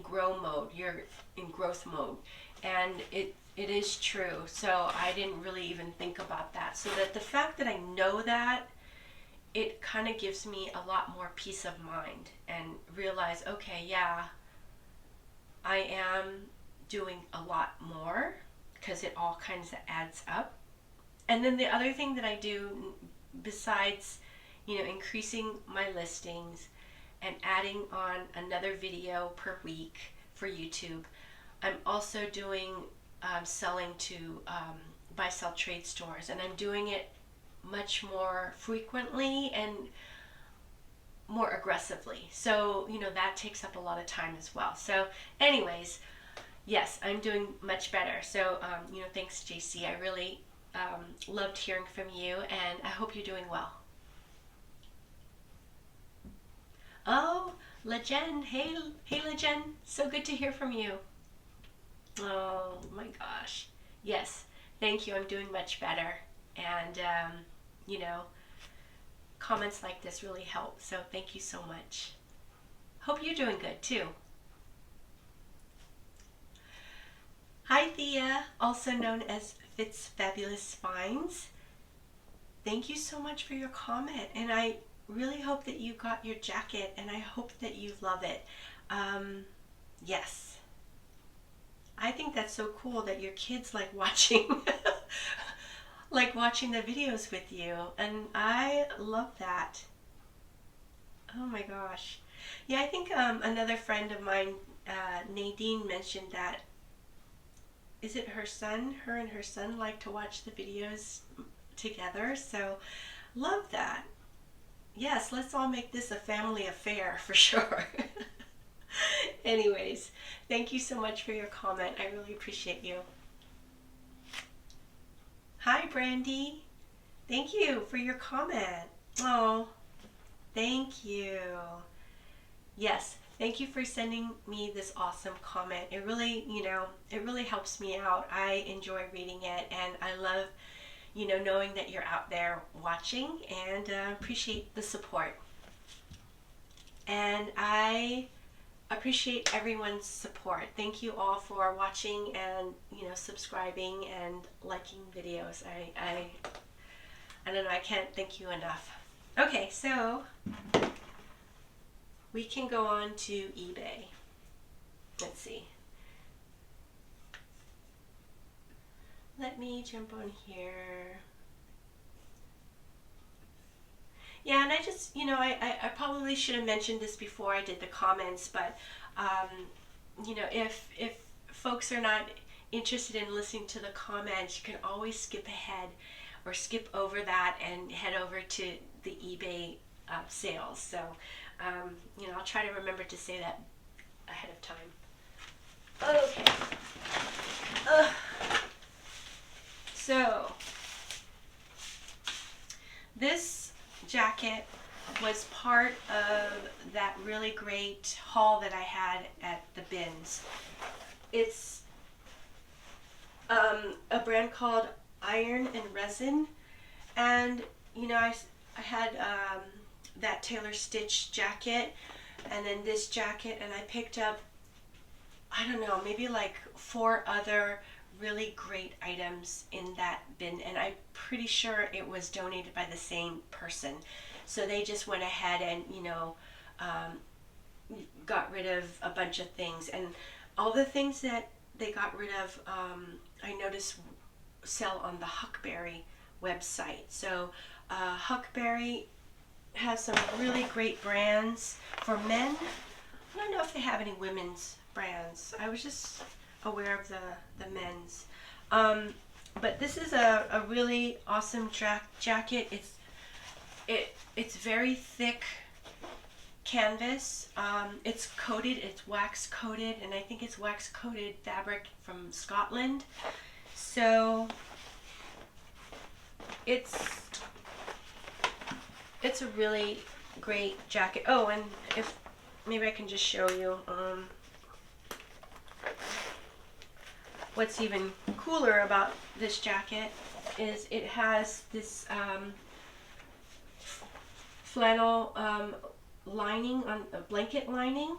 grow mode, you're in growth mode, and it is true. So I didn't really even think about that. So that the fact that I know that, it kind of gives me a lot more peace of mind, and realize, okay, yeah, I am doing a lot more, because it all kinds of adds up. And then the other thing that I do, besides, you know, increasing my listings and adding on another video per week for YouTube, I'm also doing selling to buy-sell trade stores, and I'm doing it much more frequently and more aggressively. So, you know, that takes up a lot of time as well. So anyways, yes, I'm doing much better. So, you know, thanks, JC. I really loved hearing from you, and I hope you're doing well. Oh, LaJen. Hey, LaJen. So good to hear from you. Oh my gosh. Yes, thank you. I'm doing much better. And, you know, comments like this really help. So thank you so much. Hope you're doing good too. Hi, Thea, also known as Fitz Fabulous Finds. Thank you so much for your comment, and I really hope that you got your jacket, and I hope that you love it. Yes. I think that's so cool that your kids like watching like watching the videos with you, and I love that. Oh my gosh. Yeah, I think another friend of mine, Nadine, mentioned that, is it her son? Her and her son like to watch the videos together. So love that. Yes, let's all make this a family affair for sure. Anyways, thank you so much for your comment. I really appreciate you. Hi, Brandy. Thank you for your comment. Oh, thank you. Yes, thank you for sending me this awesome comment. It really, it really helps me out. I enjoy reading it, and I love, knowing that you're out there watching, and appreciate the support. And I appreciate everyone's support. Thank you all for watching and, subscribing and liking videos. I don't know, I can't thank you enough. Okay, so we can go on to eBay. Let's see. Let me jump on here. Yeah, and I just, I probably should have mentioned this before I did the comments, but, if folks are not interested in listening to the comments, you can always skip ahead or skip over that and head over to the eBay sales. So, I'll try to remember to say that ahead of time. Okay. So, this jacket was part of that really great haul that I had at the bins. It's a brand called Iron and Resin, and I had that Taylor Stitch jacket, and then this jacket, and I picked up, I don't know, maybe like 4 other really great items in that bin, and I'm pretty sure it was donated by the same person. So they just went ahead and got rid of a bunch of things, and all the things that they got rid of, I noticed sell on the Huckberry website. So Huckberry has some really great brands for men. I don't know if they have any women's brands. I was just aware of the men's. But this is a really awesome jacket. It's very thick canvas. It's coated, it's wax coated, and I think it's wax coated fabric from Scotland. So it's a really great jacket. Oh, and if maybe I can just show you what's even cooler about this jacket is it has this flannel lining, on a blanket lining,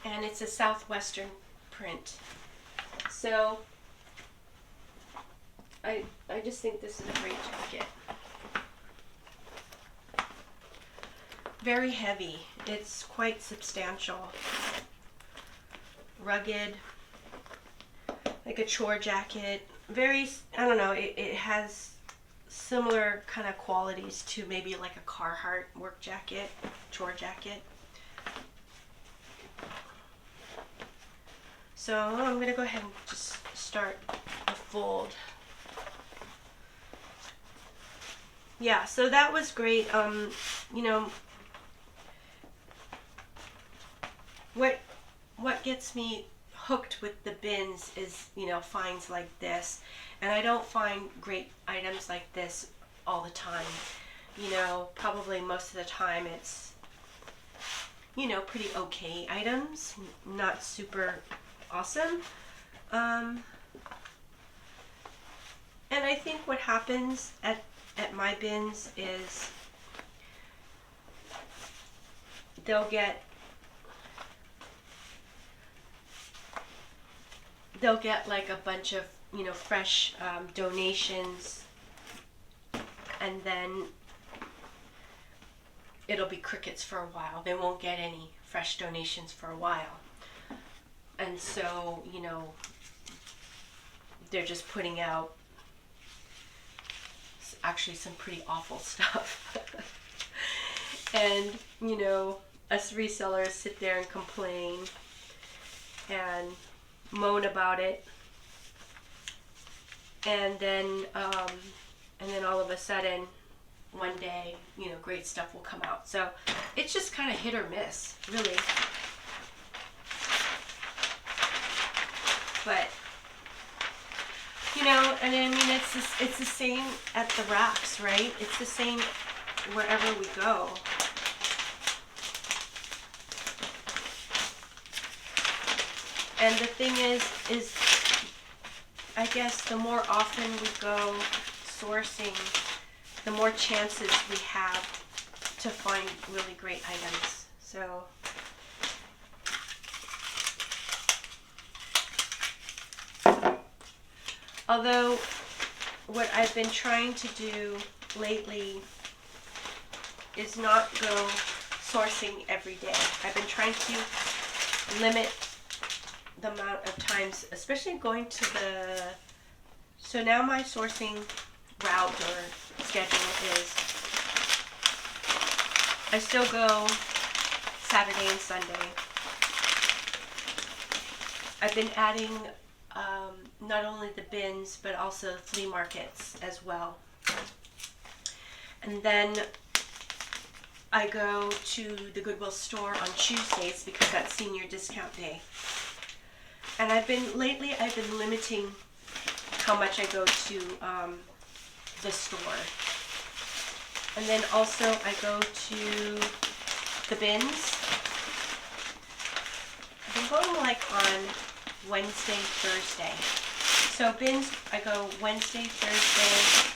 and it's a southwestern print. So I just think this is a great jacket. Very heavy. It's quite substantial. Rugged, like a chore jacket. Very, I don't know, it has similar kind of qualities to maybe like a Carhartt work jacket, chore jacket. So I'm going to go ahead and just start a fold. Yeah, so that was great. What gets me hooked with the bins is, finds like this. And I don't find great items like this all the time. Probably most of the time it's, pretty okay items, not super awesome. And I think what happens at my bins is they'll get like a bunch of fresh donations, and then it'll be crickets for a while. They won't get any fresh donations for a while, and so they're just putting out actually some pretty awful stuff. And, us resellers sit there and complain and moan about it. And then all of a sudden, one day, great stuff will come out. So it's just kind of hit or miss, really. But, and I mean, it's the same at the racks, right? It's the same wherever we go. And the thing is I guess the more often we go sourcing, the more chances we have to find really great items. So although what I've been trying to do lately is not go sourcing every day. I've been trying to limit the amount of times, especially going to so now my sourcing route or schedule is, I still go Saturday and Sunday. I've been adding not only the bins, but also flea markets as well. And then I go to the Goodwill store on Tuesdays because that's senior discount day. And lately I've been limiting how much I go to the store. And then also I go to the bins. I've been going like on Wednesday, Thursday. So bins, I go Wednesday, Thursday,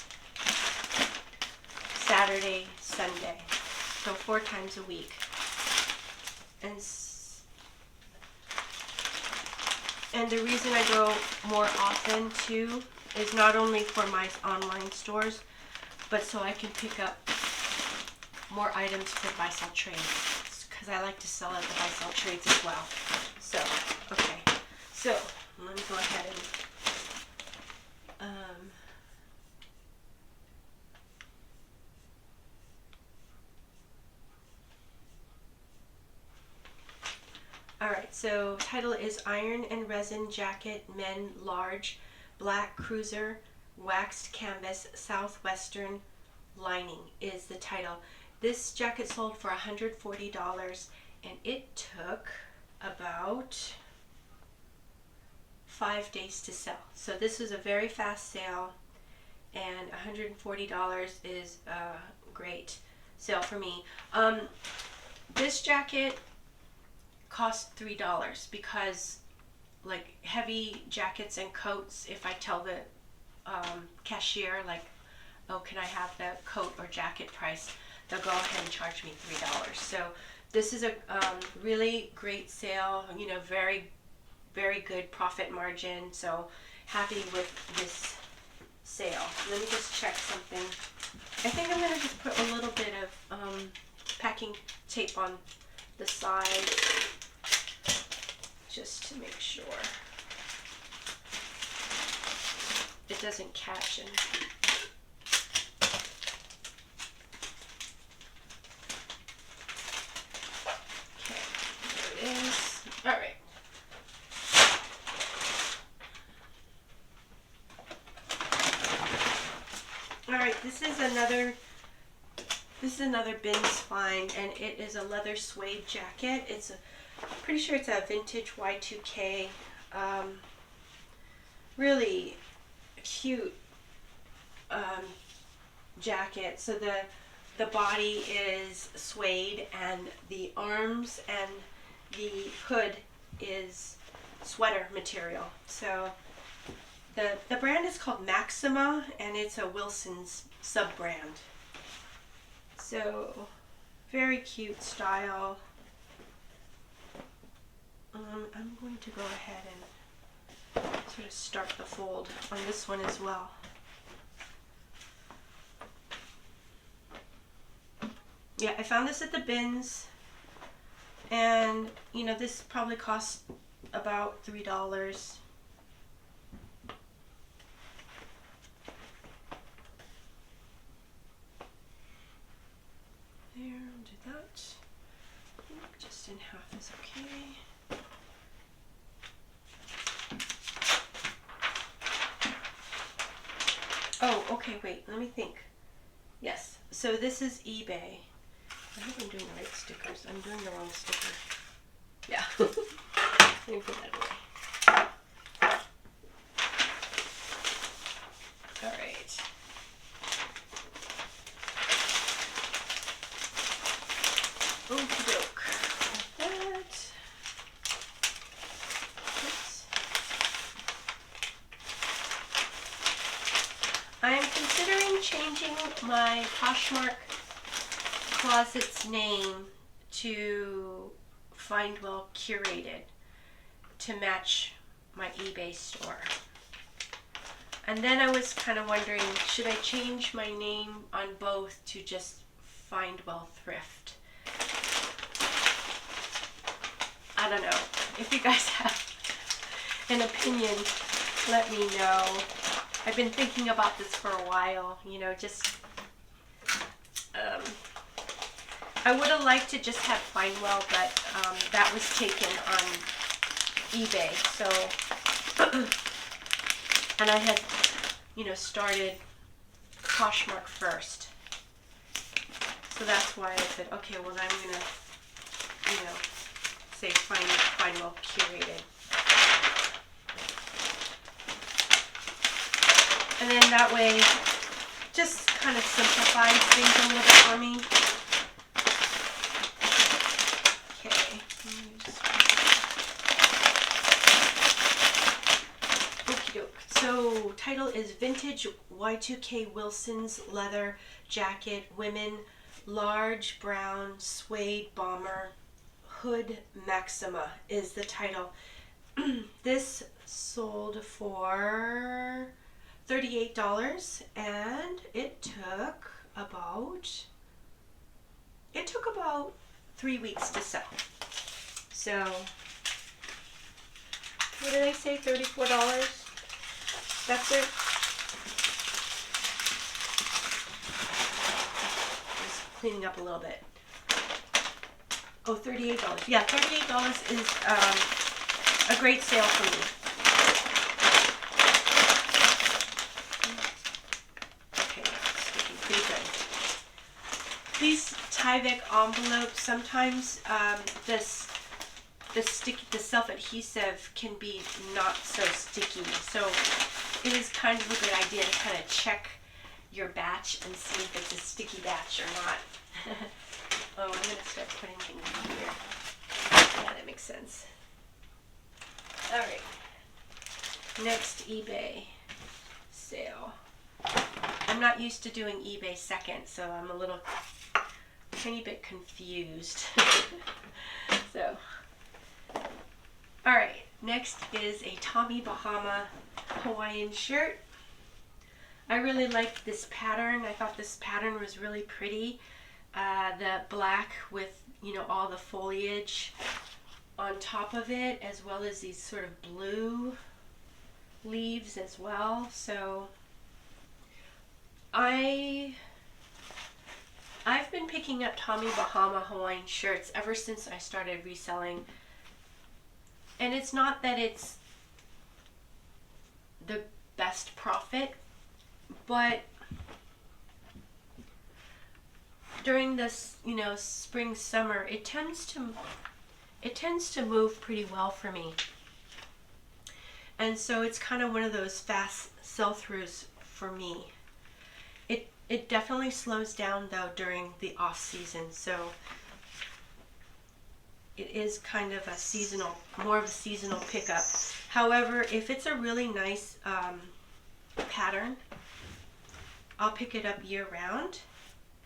Saturday, Sunday. So 4 times a week. And the reason I go more often too is not only for my online stores, but so I can pick up more items for buy-sell trades, because I like to sell at the buy-sell trades as well. So, okay. So, let me go ahead and alright, so title is Iron and Resin Jacket Men Large Black Cruiser Waxed Canvas Southwestern Lining is the title. This jacket sold for $140 and it took about 5 days to sell. So this was a very fast sale, and $140 is a great sale for me. This jacket cost $3 because, like, heavy jackets and coats, if I tell the cashier, like, oh, can I have the coat or jacket price, they'll go ahead and charge me $3. So this is a really great sale, very, very good profit margin. So happy with this sale. Let me just check something. I think I'm going to just put a little bit of packing tape on the side just to make sure it doesn't catch. And okay, there it is. All right. All right, this is another bins find, and it is a leather suede jacket. Pretty sure it's a vintage Y2K, really cute jacket. So the body is suede, and the arms and the hood is sweater material. So the brand is called Maxima, and it's a Wilson's sub-brand. So very cute style. I'm going to go ahead and sort of start the fold on this one as well. Yeah, I found this at the bins, and this probably cost about $3. there, I'll do that. Just in half is okay. Oh, okay, wait, let me think. Yes, so this is eBay. I hope I'm doing the right stickers. I'm doing the wrong sticker. Yeah. Let me put that away. Alright. Okie doke. Like that. Oops. I am considering changing my Poshmark closet's name to Find Well Curated to match my eBay store. And then I was kind of wondering, should I change my name on both to just Find Well Thrift? I don't know. If you guys have an opinion, let me know. I've been thinking about this for a while, you know, just I would have liked to just have Find Well, but that was taken on eBay. So, and I had, you know, started Poshmark first. So that's why I said, okay, well, I'm gonna, you know, say Find Well Curated. And then that way, just kind of simplifies things a little bit for me. Okay. Okie doke. So, title is Vintage Y2K Wilson's Leather Jacket Women Large Brown Suede Bomber Hood Maxima is the title. This sold for $38 and it took about 3 weeks to sell. So what did I say, $34? That's it. Just cleaning up a little bit. Oh, $38. Yeah, $38 is a great sale for me. Pretty good. These Tyvek envelopes, sometimes the self-adhesive can be not so sticky. So it is kind of a good idea to kind of check your batch and see if it's a sticky batch or not. Oh, I'm going to start putting things in here. Yeah, that makes sense. Alright. Next eBay sale. I'm not used to doing eBay second, so I'm a tiny bit confused. So, alright, next is a Tommy Bahama Hawaiian shirt. I really liked this pattern. I thought this pattern was really pretty. The black with, you know, all the foliage on top of it, as well as these sort of blue leaves as well. So I've been picking up Tommy Bahama Hawaiian shirts ever since I started reselling. And it's not that it's the best profit, but during this, you know, spring, summer, it tends to move pretty well for me. And so it's kind of one of those fast sell-throughs for me. It definitely slows down though during the off season, so it is kind of more of a seasonal pickup. However, if it's a really nice pattern, I'll pick it up year round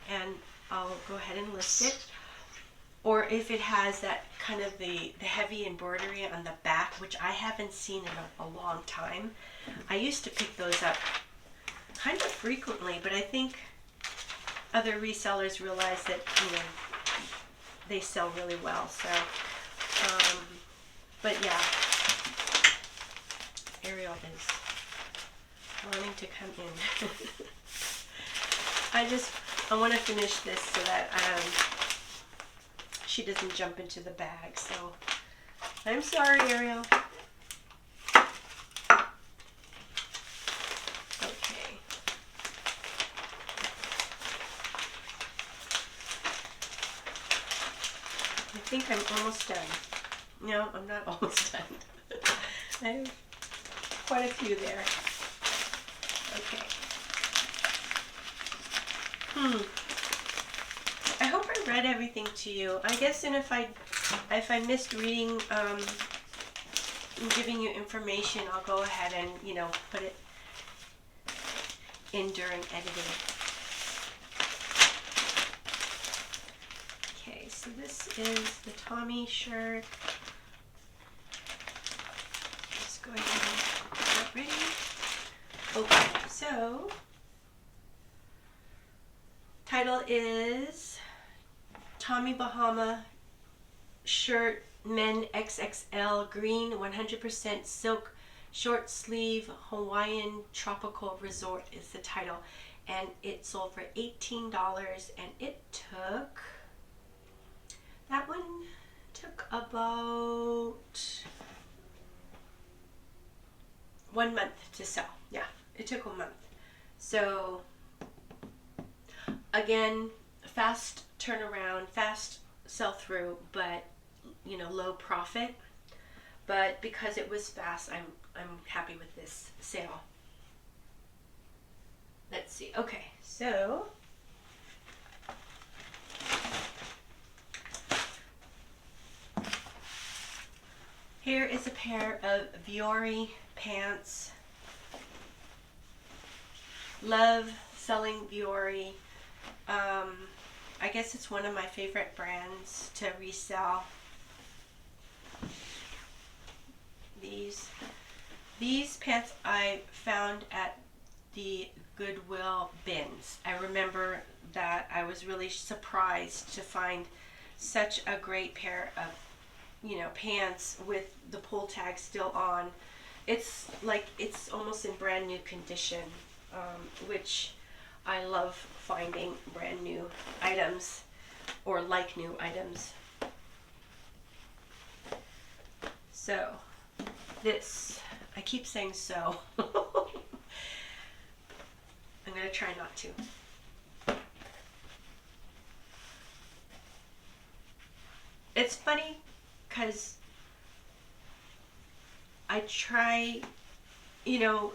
and I'll go ahead and list it. Or if it has that kind of the heavy embroidery on the back, which I haven't seen in a long time. I used to pick those up kind of frequently, but I think other resellers realize that, you know, they sell really well. So, but yeah, Ariel is wanting to come in. I want to finish this so that she doesn't jump into the bag. So I'm sorry, Ariel. Okay. I think I'm almost done. No, I'm not almost done. I have quite a few there. Okay. I hope I read everything to you. I guess, and if I missed reading, giving you information, I'll go ahead and, you know, put it in during editing. Okay, so this is the Tommy shirt. Just go ahead and get ready. Okay, so title is Tommy Bahama shirt, men XXL, green, 100% silk, short sleeve, Hawaiian tropical resort is the title. And it sold for $18, and it took, that one took about 1 month to sell. Yeah, it took a month. So again, fast turnaround, fast sell through, but you know, low profit. But because it was fast, I'm happy with this sale. Let's see. Okay, so here is a pair of Viore pants. Love selling Viore. I guess it's one of my favorite brands to resell. These pants I found at the Goodwill bins. I remember that I was really surprised to find such a great pair of, you know, pants with the pull tag still on. It's like, it's almost in brand new condition, which I love finding brand new items or like new items. So this, I keep saying so. I'm going to try not to. It's funny because I try, you know,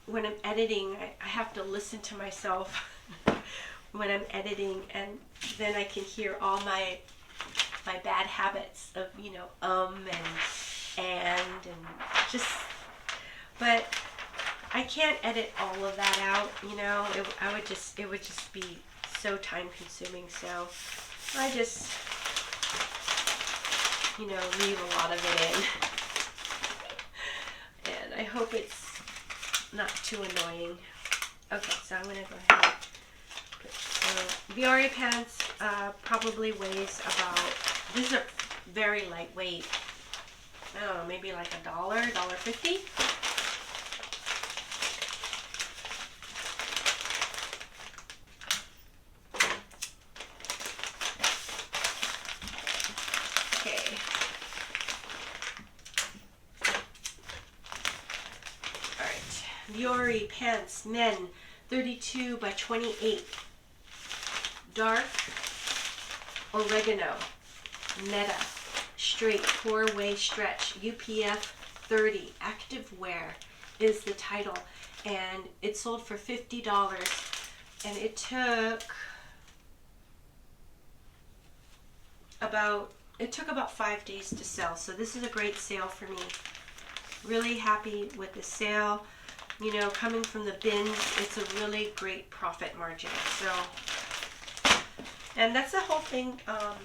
when I'm editing, I have to listen to myself when I'm editing, and then I can hear all my bad habits of, you know, and just, but I can't edit all of that out, you know. It would just be so time consuming. So I just, you know, leave a lot of it in. And I hope it's not too annoying. Okay, so I'm gonna go ahead and put, so Viore pants probably weighs about, these are very lightweight. I don't know, maybe like $1.50. Okay. All right. Viore pants, men, 32 by 28. Dark oregano, meta, straight 4-way stretch, UPF 30, active wear is the title, and it sold for $50, and it took about 5 days to sell. So this is a great sale for me. Really happy with the sale. You know, coming from the bins, it's a really great profit margin. So, and that's the whole thing. I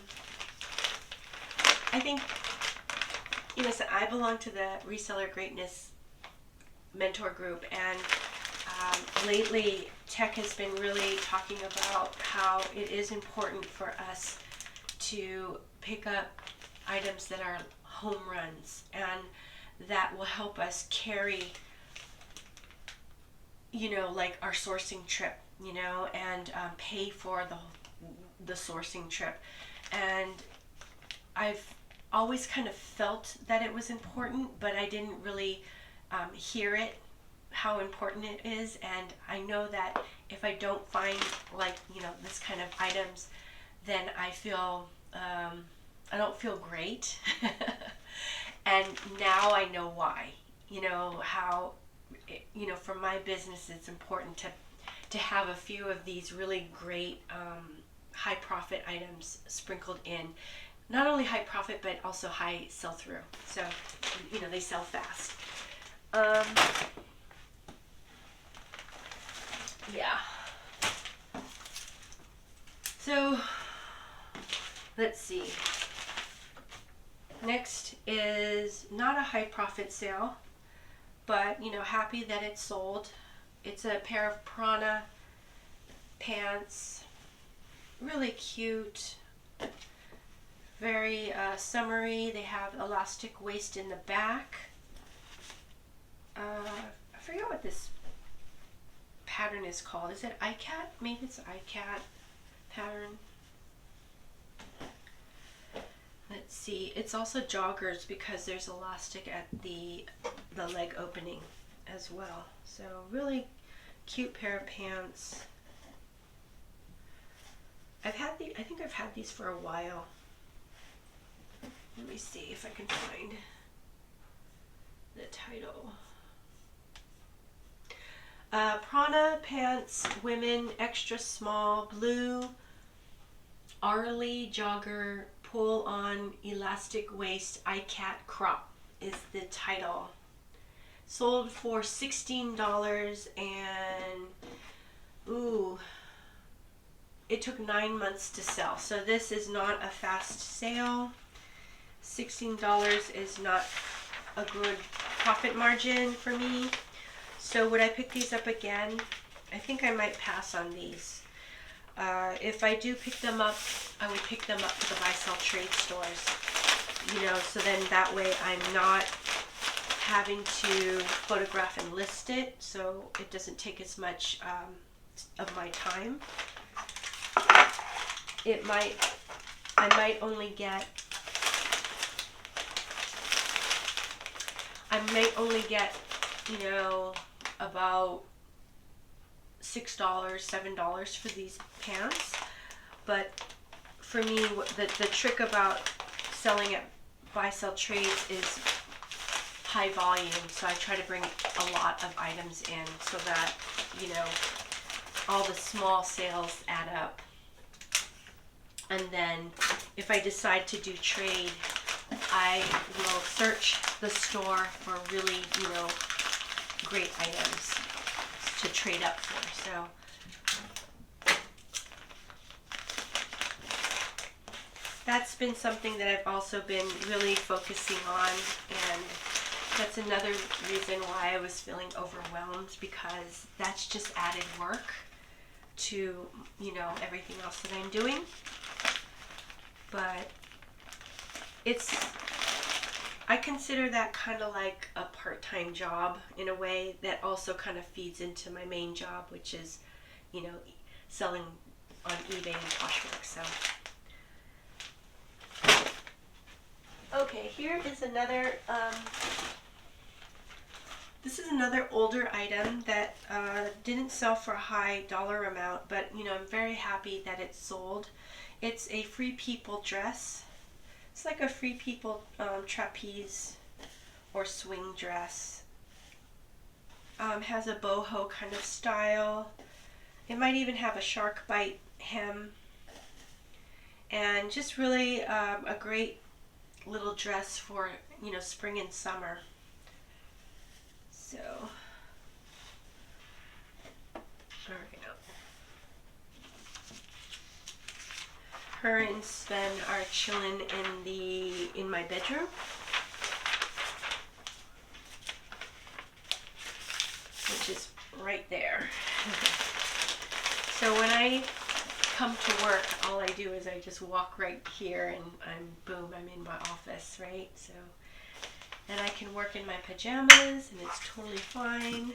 think, you know, so I belong to the Reseller Greatness mentor group, and lately Tech has been really talking about how it is important for us to pick up items that are home runs, and that will help us carry, you know, like our sourcing trip you know, and pay for the sourcing trip. And I've always kind of felt that it was important, but I didn't really hear it, how important it is. And I know that if I don't find, like, you know, this kind of items, then I feel, I don't feel great. And now I know why, you know, how, you know, for my business, it's important to have a few of these really great high profit items sprinkled in. Not only high profit, but also high sell through. So, you know, they sell fast. Yeah. So, let's see. Next is not a high profit sale, but, you know, happy that it's sold. It's a pair of Prana pants. Really cute. Very summery. They have elastic waist in the back. I forget what this pattern is called. Is it iCat? Maybe it's iCat pattern. Let's see. It's also joggers because there's elastic at the leg opening as well. So really cute pair of pants. I think I've had these for a while. Let me see if I can find the title. Prana pants, women, extra small, blue, Arly jogger, pull on elastic waist, iCat crop is the title. Sold for $16 and ooh, it took 9 months to sell. So this is not a fast sale. $16 is not a good profit margin for me. So would I pick these up again? I think I might pass on these. If I do pick them up, I would pick them up to the buy sell trade stores. You know, so then that way I'm not having to photograph and list it, so it doesn't take as much of my time. I might only get you know, about $6, $7 for these pants. But for me, the trick about selling at buy sell trades is high volume. So I try to bring a lot of items in so that, you know, all the small sales add up. And then if I decide to do trade, I will search the store for really, you know, great items to trade up for. So that's been something that I've also been really focusing on, and that's another reason why I was feeling overwhelmed, because that's just added work to, you know, everything else that I'm doing. But I consider that kind of like a part-time job in a way that also kind of feeds into my main job, which is, you know, selling on eBay and Poshmark. So, okay, here is another, this is another older item that didn't sell for a high dollar amount, but, you know, I'm very happy that it's sold. It's a Free People dress. It's like a Free People trapeze or swing dress. Has a boho kind of style. It might even have a shark bite hem. And just really a great little dress for, you know, spring and summer. So, there we go. Her and Sven are chilling in my bedroom. Which is right there. So when I come to work, all I do is I just walk right here and I'm in my office, right? So, and I can work in my pajamas and it's totally fine.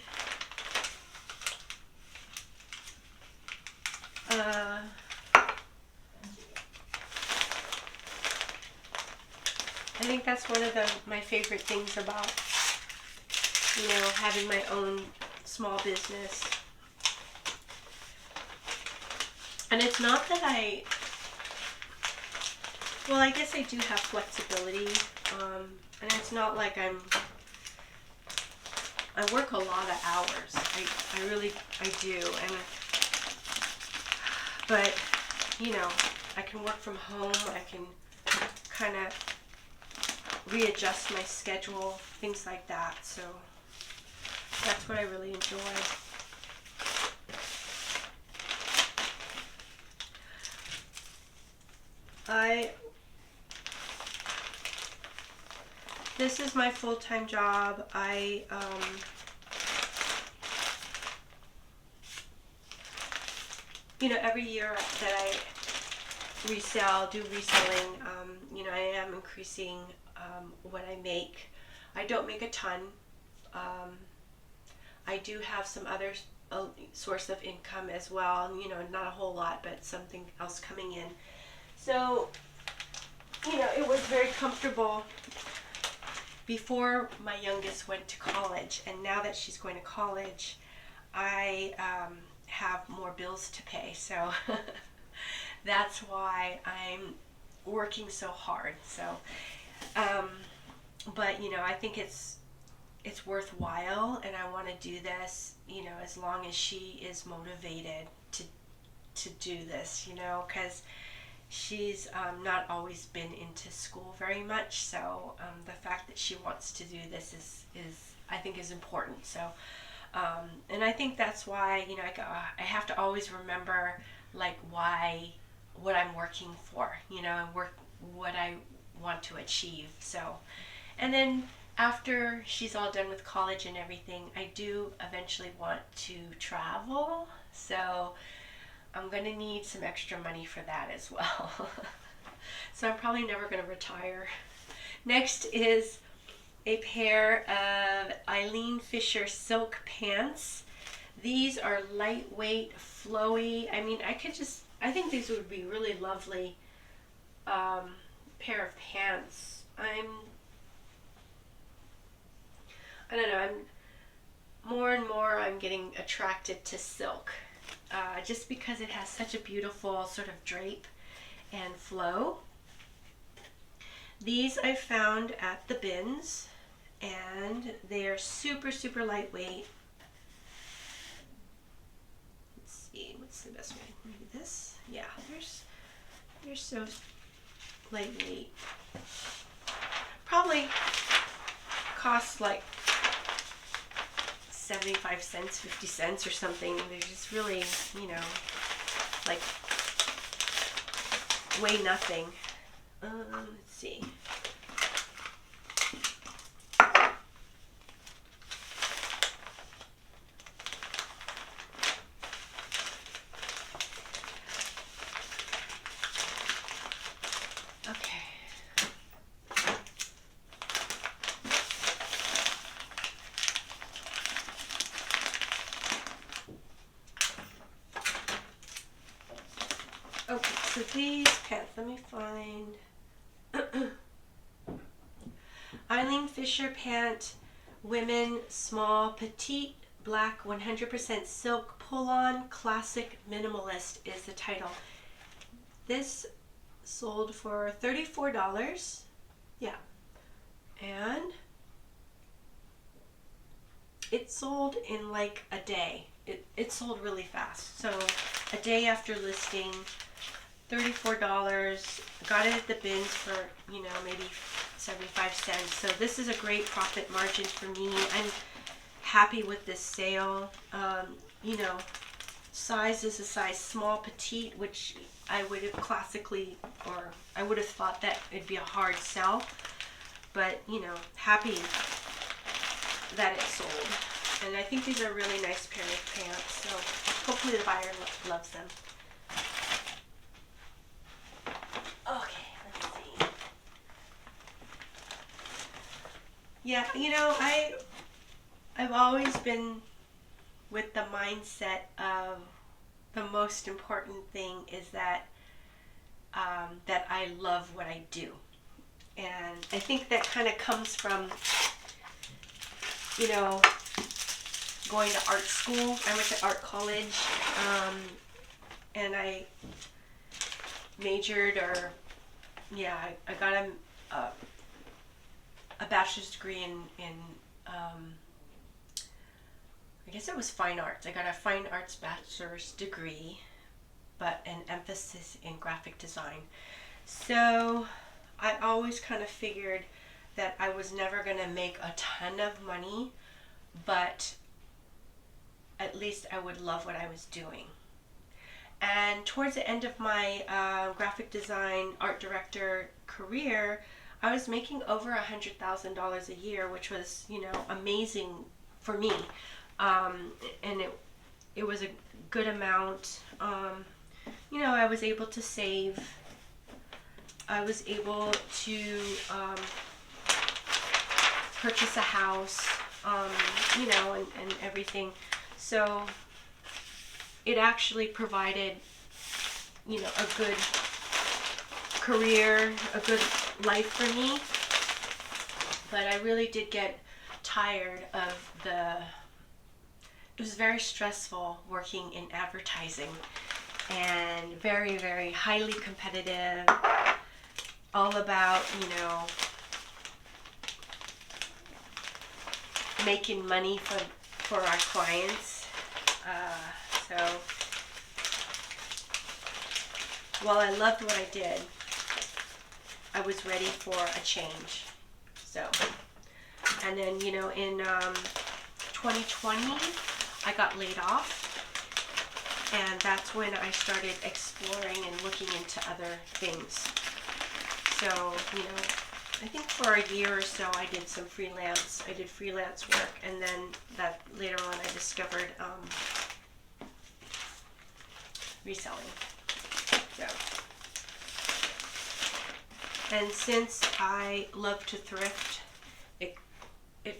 I think that's one of my favorite things about, you know, having my own small business. And it's not that well, I guess I do have flexibility, and it's not like I work a lot of hours. I really do, but you know, I can work from home. I can kind of readjust my schedule, things like that. So that's what I really enjoy. This is my full-time job. You know, every year that I do reselling, you know, I am increasing what I make. I don't make a ton. I do have some other source of income as well, you know, not a whole lot, but something else coming in. So, you know, it was very comfortable before my youngest went to college, and now that she's going to college, I have more bills to pay. So that's why I'm working so hard. So, but you know, I think it's worthwhile, and I want to do this, you know, as long as she is motivated to do this, you know, because she's not always been into school very much. So the fact that she wants to do this is I think is important. So and I think that's why, you know, I have to always remember like what I'm working for, you know, and what I want to achieve. So, and then after she's all done with college and everything, I do eventually want to travel. So I'm going to need some extra money for that as well. So I'm probably never going to retire. Next is a pair of Eileen Fisher silk pants. These are lightweight, flowy. I mean, I think these would be really lovely pair of pants. I don't know, more and more I'm getting attracted to silk. Just because it has such a beautiful sort of drape and flow. These I found at the bins, and they are super, super lightweight. Let's see, what's the best way? Maybe this? Yeah, they're so lightweight. Probably cost like 75 cents, 50 cents or something. They're just really, you know, like weigh nothing. Let's see. Okay, so these pants, let me find Eileen Fisher pant, women, small, petite, black, 100% silk, pull-on, classic minimalist is the title. This sold for $34. Yeah. And it sold in like a day. It sold really fast. So a day after listing, $34. Got it at the bins for, you know, maybe 75 cents. So this is a great profit margin for me. I'm happy with this sale. You know, size is a size small, petite, which I would have classically, or I would have thought that it'd be a hard sell. But, you know, happy that it sold. And I think these are a really nice pair of pants. So hopefully the buyer loves them. Okay, let's see. Yeah, you know, I've always been with the mindset of the most important thing is that that I love what I do. And I think that kind of comes from, you know, going to art school. I went to art college, and I majored, or yeah, I got a bachelor's degree in I guess it was fine arts. I got a fine arts bachelor's degree, but an emphasis in graphic design. So I always kind of figured that I was never going to make a ton of money, but at least I would love what I was doing. And towards the end of my graphic design art director career, I was making over $100,000 a year, which was, you know, amazing for me. And it was a good amount. You know, I was able to save. I was able to purchase a house, you know, and everything. So it actually provided, you know, a good career, a good life for me. But I really did get tired of it was very stressful working in advertising, and very, very highly competitive, all about, you know, making money for our clients. So while I loved what I did, I was ready for a change. So, and then, you know, in 2020, I got laid off, and that's when I started exploring and looking into other things. So, you know, I think for a year or so I did some freelance. I did freelance work, and then that later on I discovered reselling. So, and since I love to thrift, it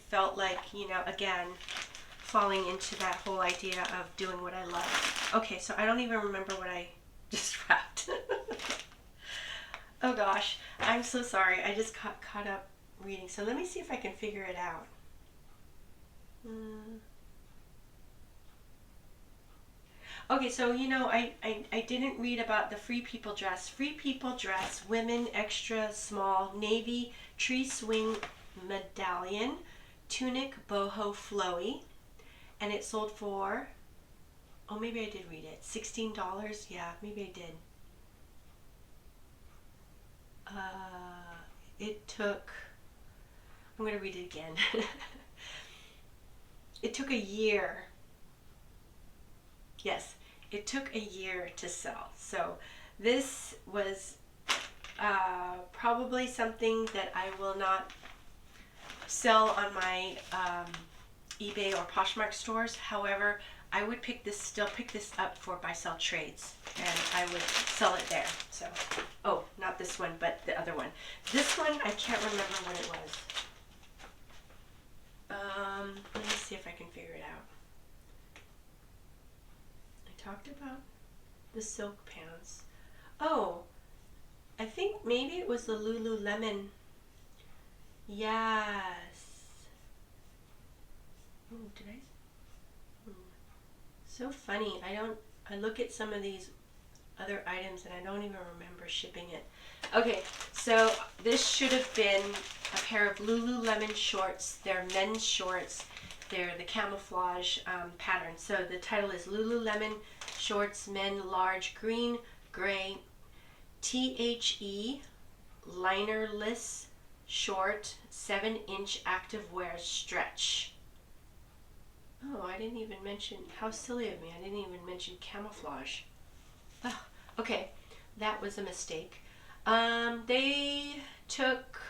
felt like, you know, again, falling into that whole idea of doing what I love. Okay, so I don't even remember what I just wrapped. Oh gosh, I'm so sorry. I just got caught up reading. So let me see if I can figure it out. Okay, so, you know, I didn't read about the Free People dress. Free People dress, women extra small, navy, tree swing medallion, tunic, boho flowy. And it sold for, oh, maybe I did read it, $16? Yeah, maybe I did. It took, I'm going to read it again. It took a year. Yes, it took a year to sell. So this was probably something that I will not sell on my eBay or Poshmark stores. However, I would still pick this up for buy-sell trades, and I would sell it there. So, oh, not this one, but the other one. This one, I can't remember what it was. Let me see if I can figure it out. I talked about the silk pants. Oh, I think maybe it was the Lululemon. Yes. Oh, did I? So funny. I look at some of these other items and I don't even remember shipping it. Okay, so this should have been a pair of Lululemon shorts. They're men's shorts. They're the camouflage pattern. So the title is Lululemon Shorts Men Large Green, Gray, THE Linerless Short 7-inch activewear stretch. Oh, I didn't even mention, how silly of me, I didn't even mention camouflage. Oh, okay, that was a mistake. They took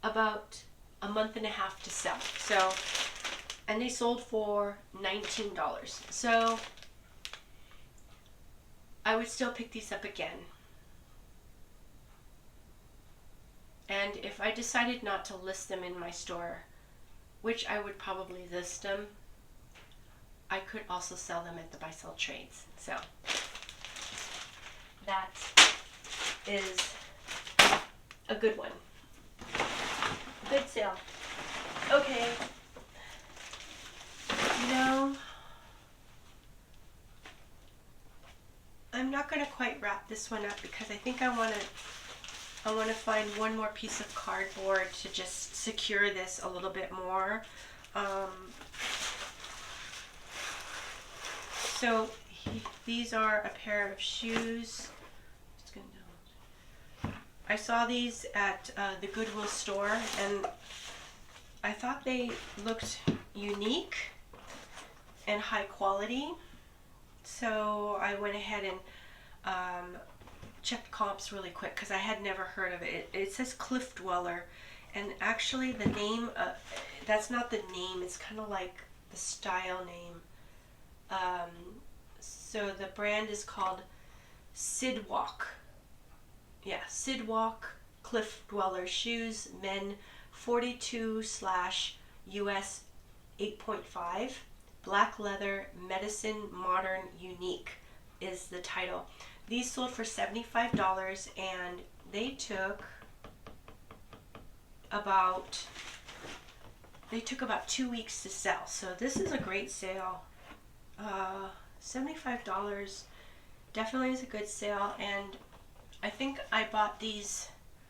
about a month and a half to sell. So, and they sold for $19. So, I would still pick these up again. And if I decided not to list them in my store, which I would probably list them, I could also sell them at the buy sell trades. So that is a good one. Good sale. Okay. You know, I'm not going to quite wrap this one up because I think I want to find one more piece of cardboard to just secure this a little bit more. So these are a pair of shoes. I saw these at the Goodwill store, and I thought they looked unique and high quality. So I went ahead and checked comps really quick because I had never heard of it. It says Cliff Dweller, and actually the name, that's not the name, it's kind of like the style name. So the brand is called Sidwalk. Yeah, Sidwalk Cliff Dweller shoes, men 42/US 8.5, black leather, medicine, modern, unique is the title. These sold for $75, and they took about 2 weeks to sell. So this is a great sale. $75 definitely is a good sale, and I think I bought these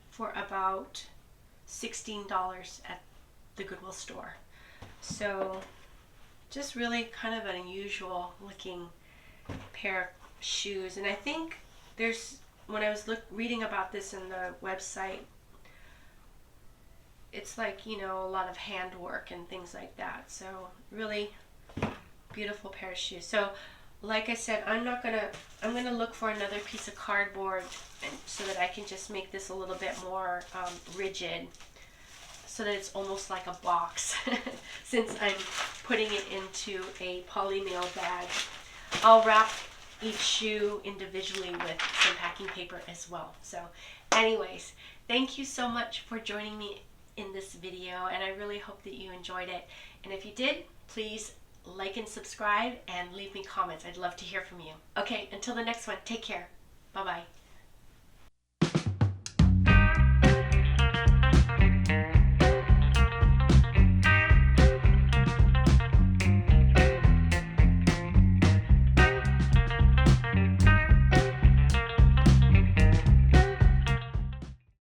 for about $16 at the Goodwill store. So just really kind of an unusual looking pair of shoes. And I think when I was reading about this in the website, it's like, you know, a lot of handwork and things like that. So really beautiful pair of shoes. So like I said, I'm gonna look for another piece of cardboard so that I can just make this a little bit more rigid, so that it's almost like a box. Since I'm putting it into a poly mail bag, I'll wrap each shoe individually with some packing paper as well. So anyways, thank you so much for joining me in this video, and I really hope that you enjoyed it. And if you did, please like and subscribe and leave me comments. I'd love to hear from you. Okay, until the next one, take care. Bye-bye.